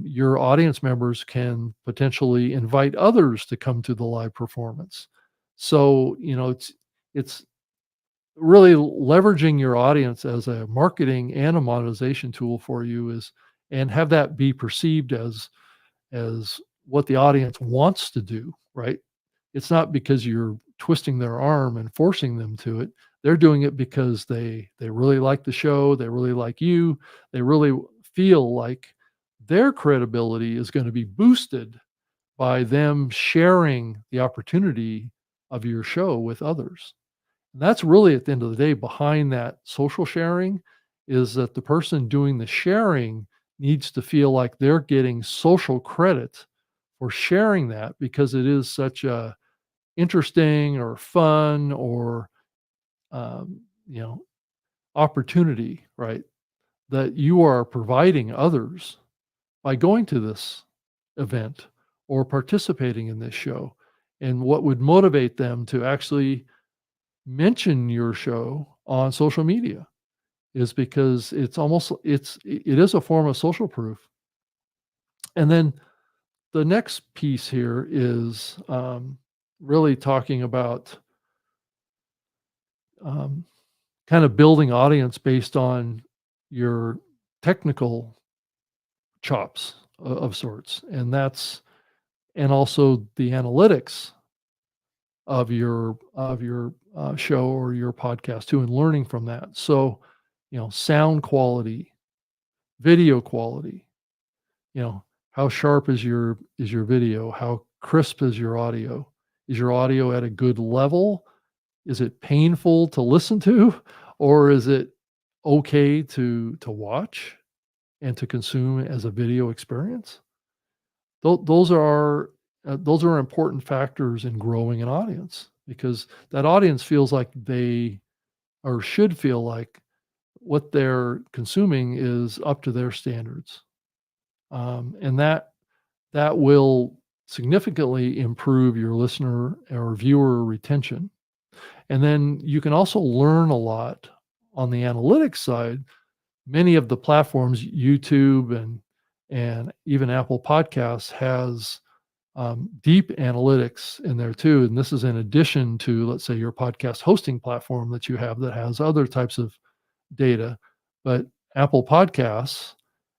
your audience members can potentially invite others to come to the live performance. So, it's really leveraging your audience as a marketing and a monetization tool for you is and have that be perceived as what the audience wants to do, right? It's not because you're twisting their arm and forcing them to it. They're doing it because they really like the show, they really like you, they really feel like their credibility is going to be boosted by them sharing the opportunity of your show with others. And that's really at the end of the day behind that social sharing is that the person doing the sharing needs to feel like they're getting social credit for sharing that because it is such a interesting or fun or um, you know opportunity, right, that you are providing others by going to this event or participating in this show, and what would motivate them to actually mention your show on social media is because it is a form of social proof. And then the next piece here is really talking about um, kind of building audience based on your technical chops of sorts, and also the analytics of your show or your podcast too, and learning from that. So, sound quality, video quality, how sharp is your video, how crisp is your audio, is your audio at a good level, is it painful to listen to, or is it okay to watch and to consume as a video experience? Those are important factors in growing an audience because that audience feels like they or should feel like what they're consuming is up to their standards, and that will significantly improve your listener or viewer retention. And then you can also learn a lot on the analytics side. Many of the platforms, YouTube and even Apple Podcasts, has deep analytics in there too. And this is in addition to, let's say, your podcast hosting platform that you have that has other types of data. But Apple Podcasts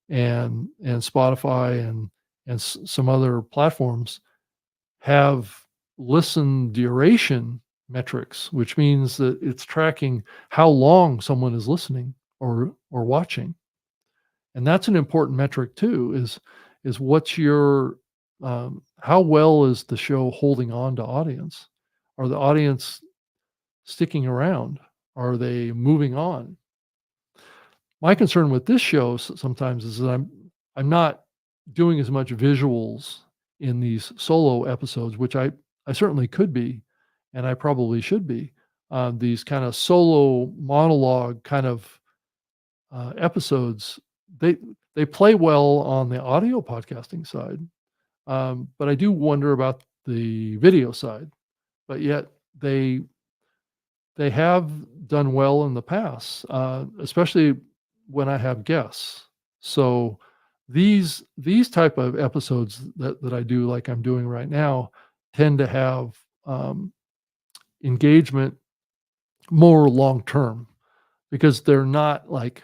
and Spotify and some other platforms have listen duration metrics, which means that it's tracking how long someone is listening or watching. And that's an important metric too, is what's your how well is the show holding on to audience? Are the audience sticking around? Are they moving on? My concern with this show sometimes is that I'm not doing as much visuals in these solo episodes, which I certainly could be, and I probably should be. These kind of solo monologue kind of episodes, they they play well on the audio podcasting side, but I do wonder about the video side. But yet they they have done well in the past, especially when I have guests. So these type of episodes that I do, like I'm doing right now, tend to have engagement more long term because they're not like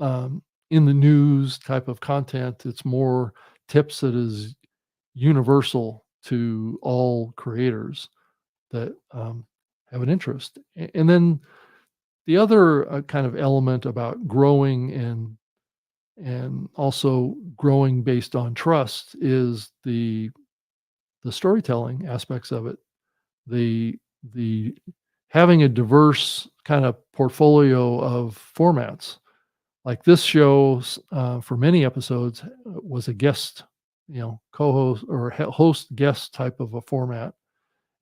in the news type of content. It's more tips that is universal to all creators that have an interest. And then the other kind of element about growing and also growing based on trust is the storytelling aspects of it. The having a diverse kind of portfolio of formats. like this show, for many episodes, was a guest, co-host or host guest type of a format,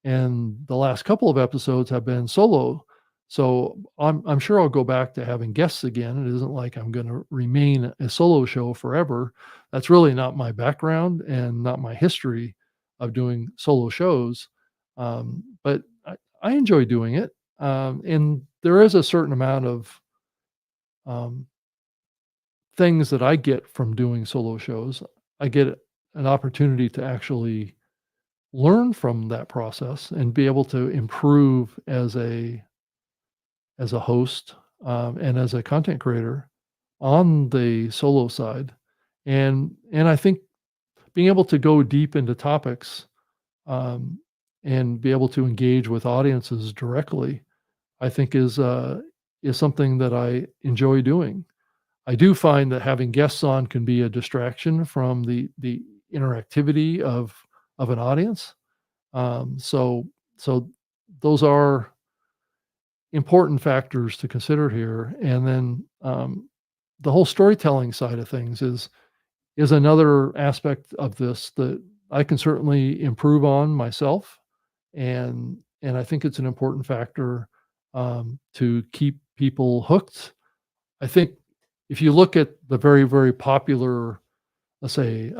and the last couple of episodes have been solo. So I'm sure I'll go back to having guests again. It isn't like I'm going to remain a solo show forever. That's really not my background and not my history of doing solo shows. But I enjoy doing it, and there is a certain amount of um, things that I get from doing solo shows. I get an opportunity to actually learn from that process and be able to improve as a host, and as a content creator on the solo side. And I think being able to go deep into topics, um, and be able to engage with audiences directly, I think is something that I enjoy doing. I do find that having guests on can be a distraction from the interactivity of an audience. So those are important factors to consider here. And then the whole storytelling side of things is another aspect of this that I can certainly improve on myself, and I think it's an important factor to keep people hooked. I think if you look at the very, very popular, let's say,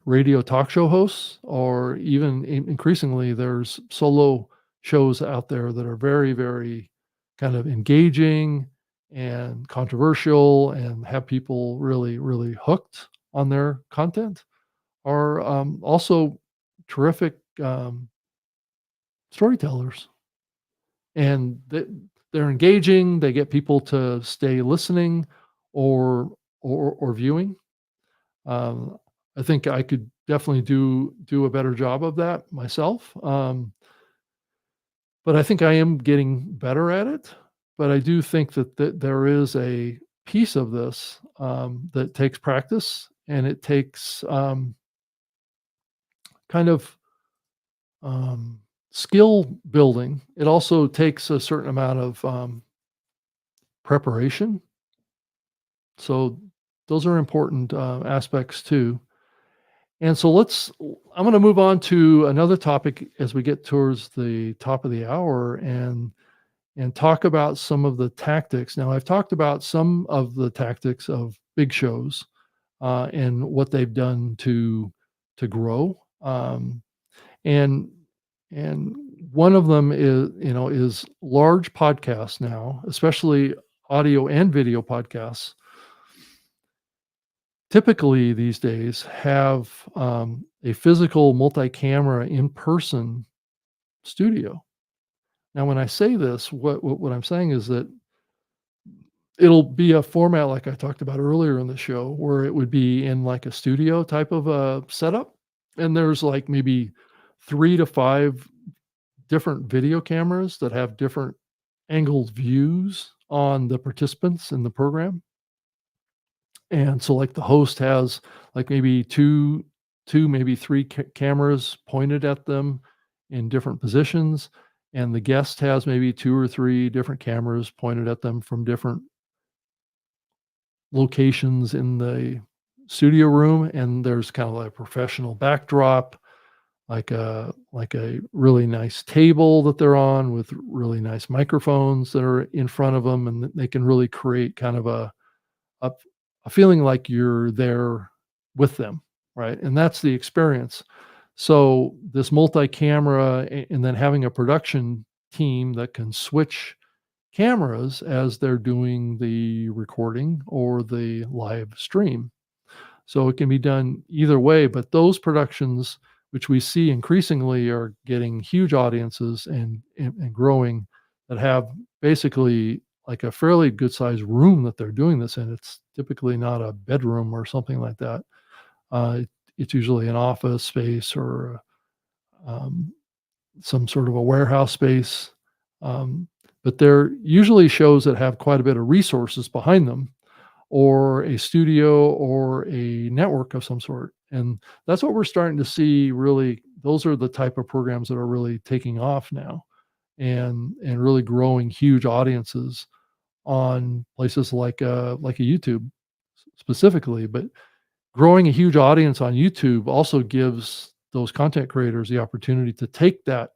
radio talk show hosts, or even increasingly, there's solo shows out there that are very, very kind of engaging and controversial and have people really, really hooked on their content, are also terrific storytellers. And they're engaging, they get people to stay listening or viewing. Um, I think I could definitely do a better job of that myself, but I think I am getting better at it. But I do think that there is a piece of this, that takes practice, and it takes, kind of, um, skill building. It also takes a certain amount of, preparation. So those are important, aspects too. And so I'm going to move on to another topic as we get towards the top of the hour, and talk about some of the tactics. Now, I've talked about some of the tactics of big shows, and what they've done to grow. And and one of them is large podcasts now, especially audio and video podcasts, typically these days have a physical multi-camera in-person studio. Now, when I say this, what I'm saying is that it'll be a format like I talked about earlier in the show, where it would be in like a studio type of a setup, and there's like maybe 3 to 5 different video cameras that have different angled views on the participants in the program. And so, like, the host has, like, maybe 2, maybe 3 cameras pointed at them in different positions, and the guest has maybe 2 or 3 different cameras pointed at them from different locations in the studio room, and there's kind of like a professional backdrop, like a really nice table that they're on with really nice microphones that are in front of them, and they can really create kind of a a feeling like you're there with them, right? And that's the experience. So this multi-camera, and then having a production team that can switch cameras as they're doing the recording or the live stream. So it can be done either way, but those productions, which we see increasingly, are getting huge audiences and growing, that have basically like a fairly good sized room that they're doing this in. It's typically not a bedroom or something like that. It's usually an office space, or um, some sort of a warehouse space. Um, but they're usually shows that have quite a bit of resources behind them, or a studio or a network of some sort. And that's what we're starting to see really. Those are the type of programs that are really taking off now, and really growing huge audiences on places like a YouTube specifically, but growing a huge audience on YouTube also gives those content creators the opportunity to take that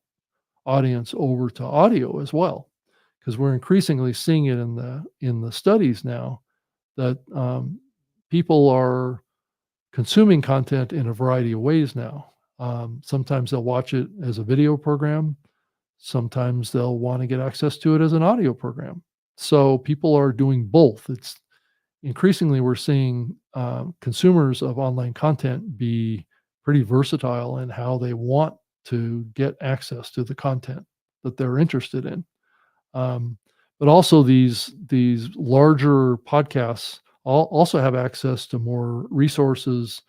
audience over to audio as well, because we're increasingly seeing it in the studies now that people are consuming content in a variety of ways now. Sometimes they'll watch it as a video program. Sometimes they'll want to get access to it as an audio program. So people are doing both. It's increasingly we're seeing consumers of online content be pretty versatile in how they want to get access to the content that they're interested in. Um, but also these larger podcasts also have access to more resources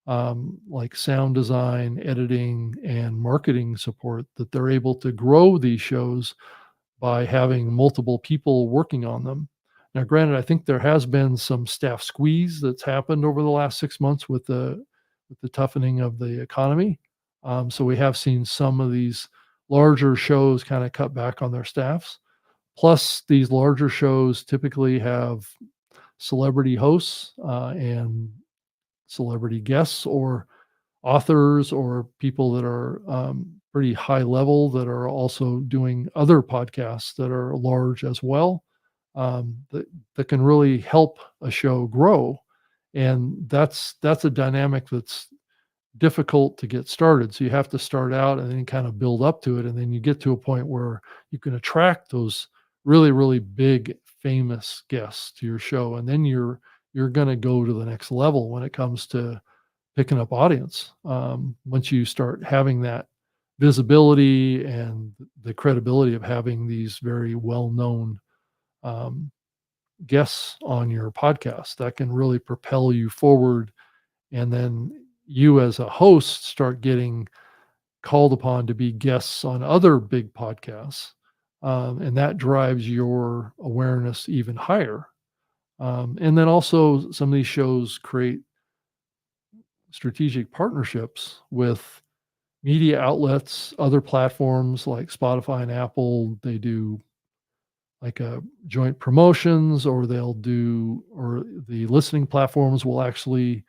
like sound design, editing, and marketing support that they're able to grow these shows by having multiple people working on them. Now, granted, I think there has been some staff squeeze that's happened over the last 6 months with the toughening of the economy. So we have seen some of these larger shows kind of cut back on their staffs. Plus, these larger shows typically have celebrity hosts and celebrity guests or authors or people that are pretty high level that are also doing other podcasts that are large as well, that can really help a show grow. And that's a dynamic that's difficult to get started. So you have to start out and then kind of build up to it. And then you get to a point where you can attract those really, really big, famous guests to your show. And then you're going to go to the next level when it comes to picking up audience. Once you start having that visibility and the credibility of having these very well-known um, guests on your podcast, that can really propel you forward. And then you as a host start getting called upon to be guests on other big podcasts. And that drives your awareness even higher. And then also some of these shows create strategic partnerships with media outlets, other platforms like Spotify and Apple. They do like a joint promotions, or they'll do, or the listening platforms will actually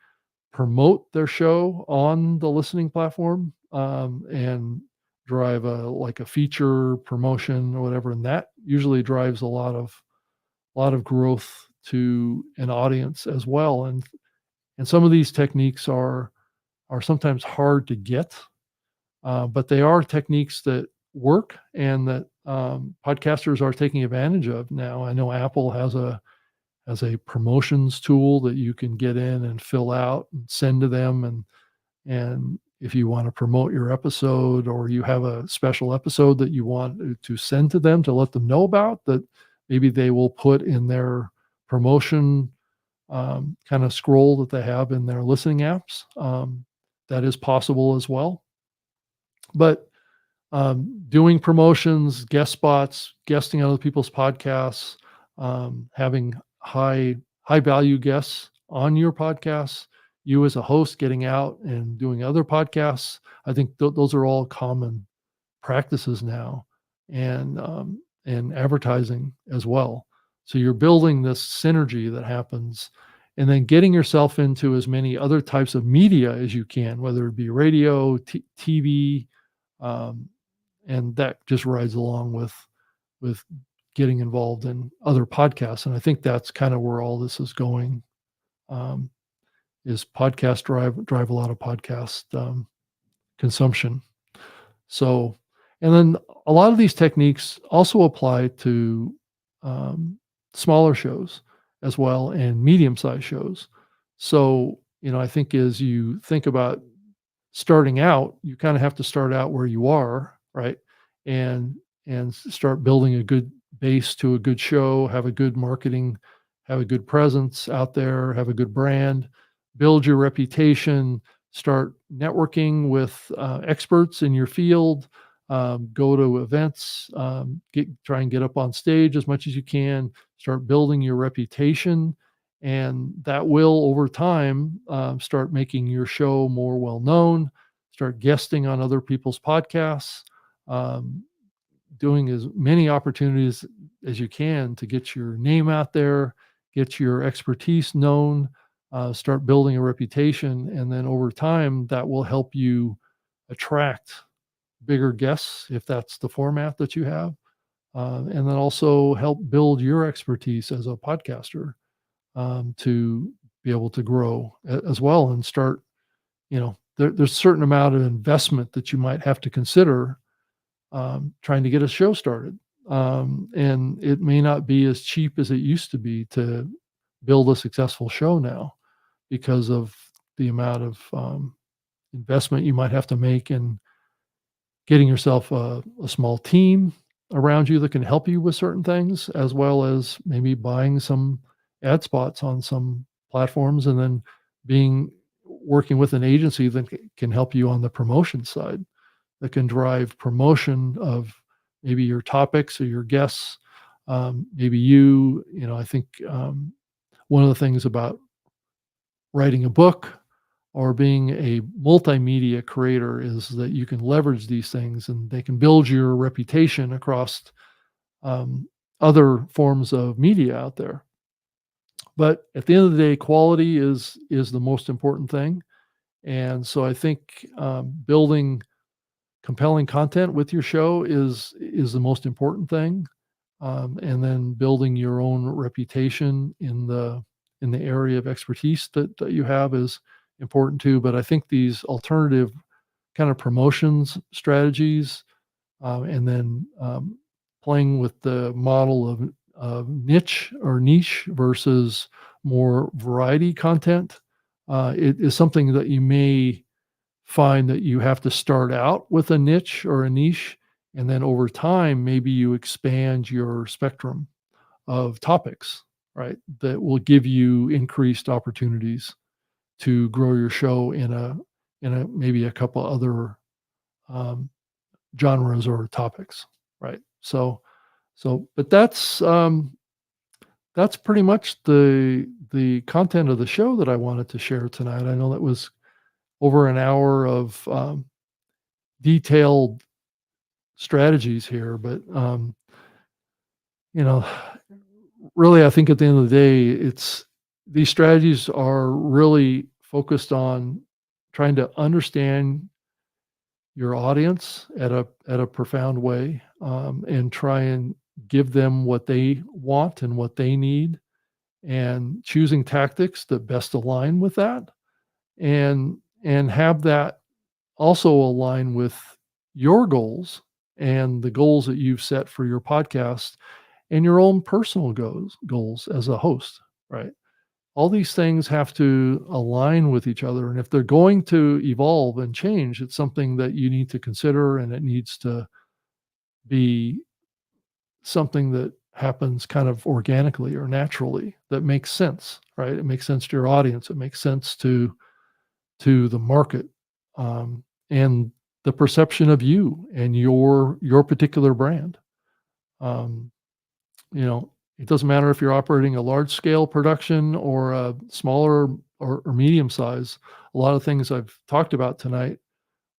promote their show on the listening platform and drive a like a feature promotion or whatever, and that usually drives a lot of growth to an audience as well. And some of these techniques are sometimes hard to get, but they are techniques that work and that podcasters are taking advantage of now. I know Apple has a promotions tool that you can get in and fill out and send to them, and if you want to promote your episode or you have a special episode that you want to send to them to let them know about, that maybe they will put in their promotion kind of scroll that they have in their listening apps. That is possible as well. But doing promotions, guest spots, guesting on other people's podcasts, having high value guests on your podcasts, you as a host getting out and doing other podcasts. I think those are all common practices now, and advertising as well. So you're building this synergy that happens, and then getting yourself into as many other types of media as you can, whether it be radio, TV, um, and that just rides along with getting involved in other podcasts. And I think that's kind of where all this is going. Um, is podcast drive a lot of podcast consumption. So, and then a lot of these techniques also apply to um, smaller shows as well and medium-sized shows. So, I think as you think about starting out, you kind of have to start out where you are, right? And start building a good base to a good show, have a good marketing, have a good presence out there, have a good brand, build your reputation, start networking with experts in your field, go to events, try and get up on stage as much as you can, start building your reputation, and that will over time start making your show more well known. Start guesting on other people's podcasts, um, doing as many opportunities as you can to get your name out there, get your expertise known, start building a reputation, and then over time that will help you attract bigger guests if that's the format that you have, and then also help build your expertise as a podcaster, to be able to grow as well and start. There's a certain amount of investment that you might have to consider, trying to get a show started. And it may not be as cheap as it used to be to build a successful show now because of the amount of investment you might have to make in getting yourself a small team around you that can help you with certain things, as well as maybe buying some ad spots on some platforms, and then being working with an agency that can help you on the promotion side, that can drive promotion of maybe your topics or your guests. Maybe I think one of the things about writing a book or being a multimedia creator is that you can leverage these things and they can build your reputation across um, other forms of media out there. But at the end of the day, quality is the most important thing. And so I think building compelling content with your show is the most important thing, and then building your own reputation in the area of expertise that you have is important too. But I think these alternative kind of promotions strategies, and then playing with the model of niche or niche versus more variety content, it is something that you may find that you have to start out with a niche or a niche, and then over time, maybe you expand your spectrum of topics, right? That will give you increased opportunities to grow your show in a maybe a couple other um, genres or topics, right? But that's pretty much the content of the show that I wanted to share tonight. I know that was over an hour of detailed strategies here, but you know, really, I think at the end of the day, it's these strategies are really focused on trying to understand your audience at a profound way, and try and give them what they want and what they need, and choosing tactics that best align with that, and have that also align with your goals and the goals that you've set for your podcast and your own personal goals as a host, right? All these things have to align with each other. And if they're going to evolve and change, it's something that you need to consider, and it needs to be something that happens kind of organically or naturally, that makes sense, right? It makes sense to your audience. It makes sense to the market, and the perception of you and your particular brand. Um, it doesn't matter if you're operating a large scale production or a smaller or medium size. A lot of things I've talked about tonight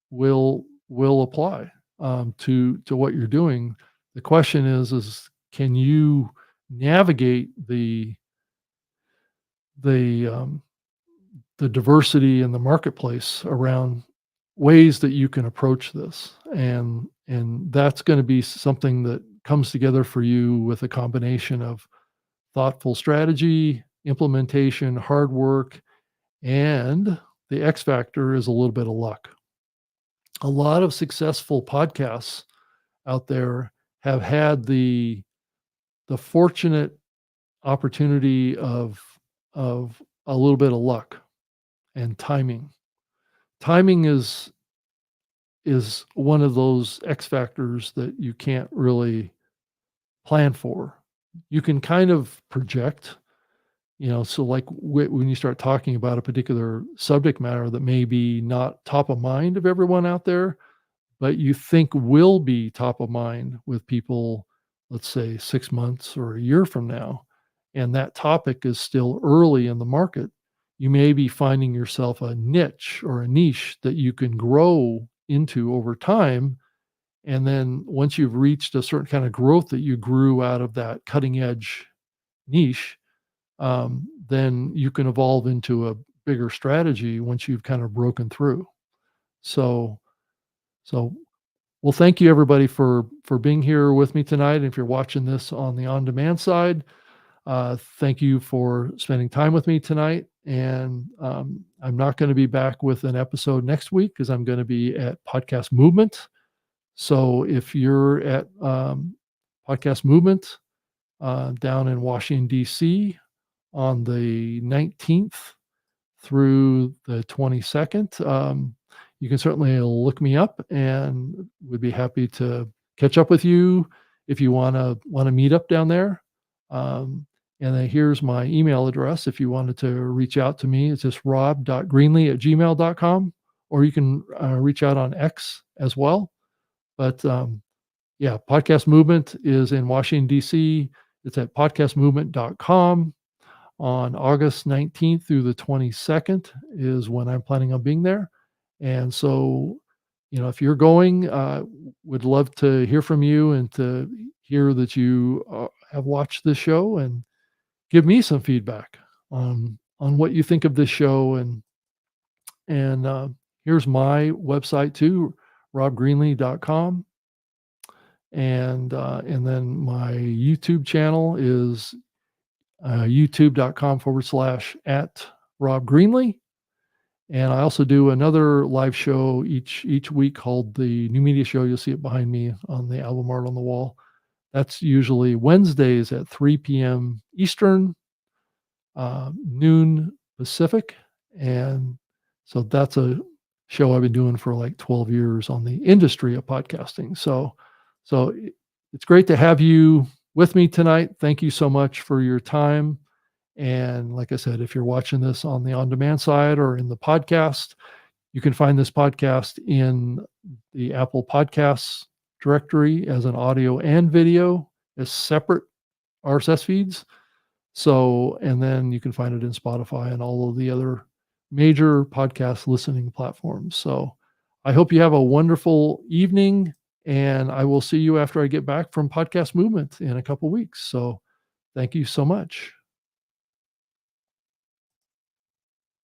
will apply, to what you're doing. The question is can you navigate the um, the diversity in the marketplace around ways that you can approach this, and that's going to be something that comes together for you with a combination of thoughtful strategy, implementation, hard work, and the X factor is a little bit of luck. A lot of successful podcasts out there have had the fortunate opportunity of a little bit of luck and timing. Timing is one of those X factors that you can't really plan for. You can kind of project, so like when you start talking about a particular subject matter that may be not top of mind of everyone out there, but you think will be top of mind with people, let's say 6 months or a year from now, and that topic is still early in the market, you may be finding yourself a niche or a niche that you can grow into over time, And then once you've reached a certain kind of growth that you grew out of that cutting edge niche, then you can evolve into a bigger strategy once you've kind of broken through. So, so well, thank you everybody for being here with me tonight. If you're watching this on the on demand side, thank you for spending time with me tonight. And I'm not going to be back with an episode next week because I'm going to be at Podcast Movement. So if you're at Podcast Movement down in Washington, D.C. on the 19th through the 22nd, you can certainly look me up and would be happy to catch up with you if you want to meet up down there. Um, and then here's my email address if you wanted to reach out to me. It's just rob.greenlee@gmail.com, or you can reach out on X as well. But yeah, Podcast Movement is in Washington, D.C. It's at podcastmovement.com. On August 19th through the 22nd is when I'm planning on being there. And so, if you're going, would love to hear from you and to hear that you have watched this show and give me some feedback on what you think of this show. And here's my website too, robgreenlee.com. And then my YouTube channel is youtube.com/at Rob Greenlee. And I also do another live show each week called the New Media Show. You'll see it behind me on the album art on the wall. That's usually Wednesdays at 3 p.m. Eastern, noon Pacific. And so that's a show I've been doing for like 12 years on the industry of podcasting. So it's great to have you with me tonight. Thank you so much for your time. And like I said, if you're watching this on the on-demand side or in the podcast, you can find this podcast in the Apple Podcasts directory as an audio and video as separate RSS feeds. So, and then you can find it in Spotify and all of the other major podcast listening platforms. So I hope you have a wonderful evening, and I will see you after I get back from Podcast Movement in a couple weeks. So thank you so much.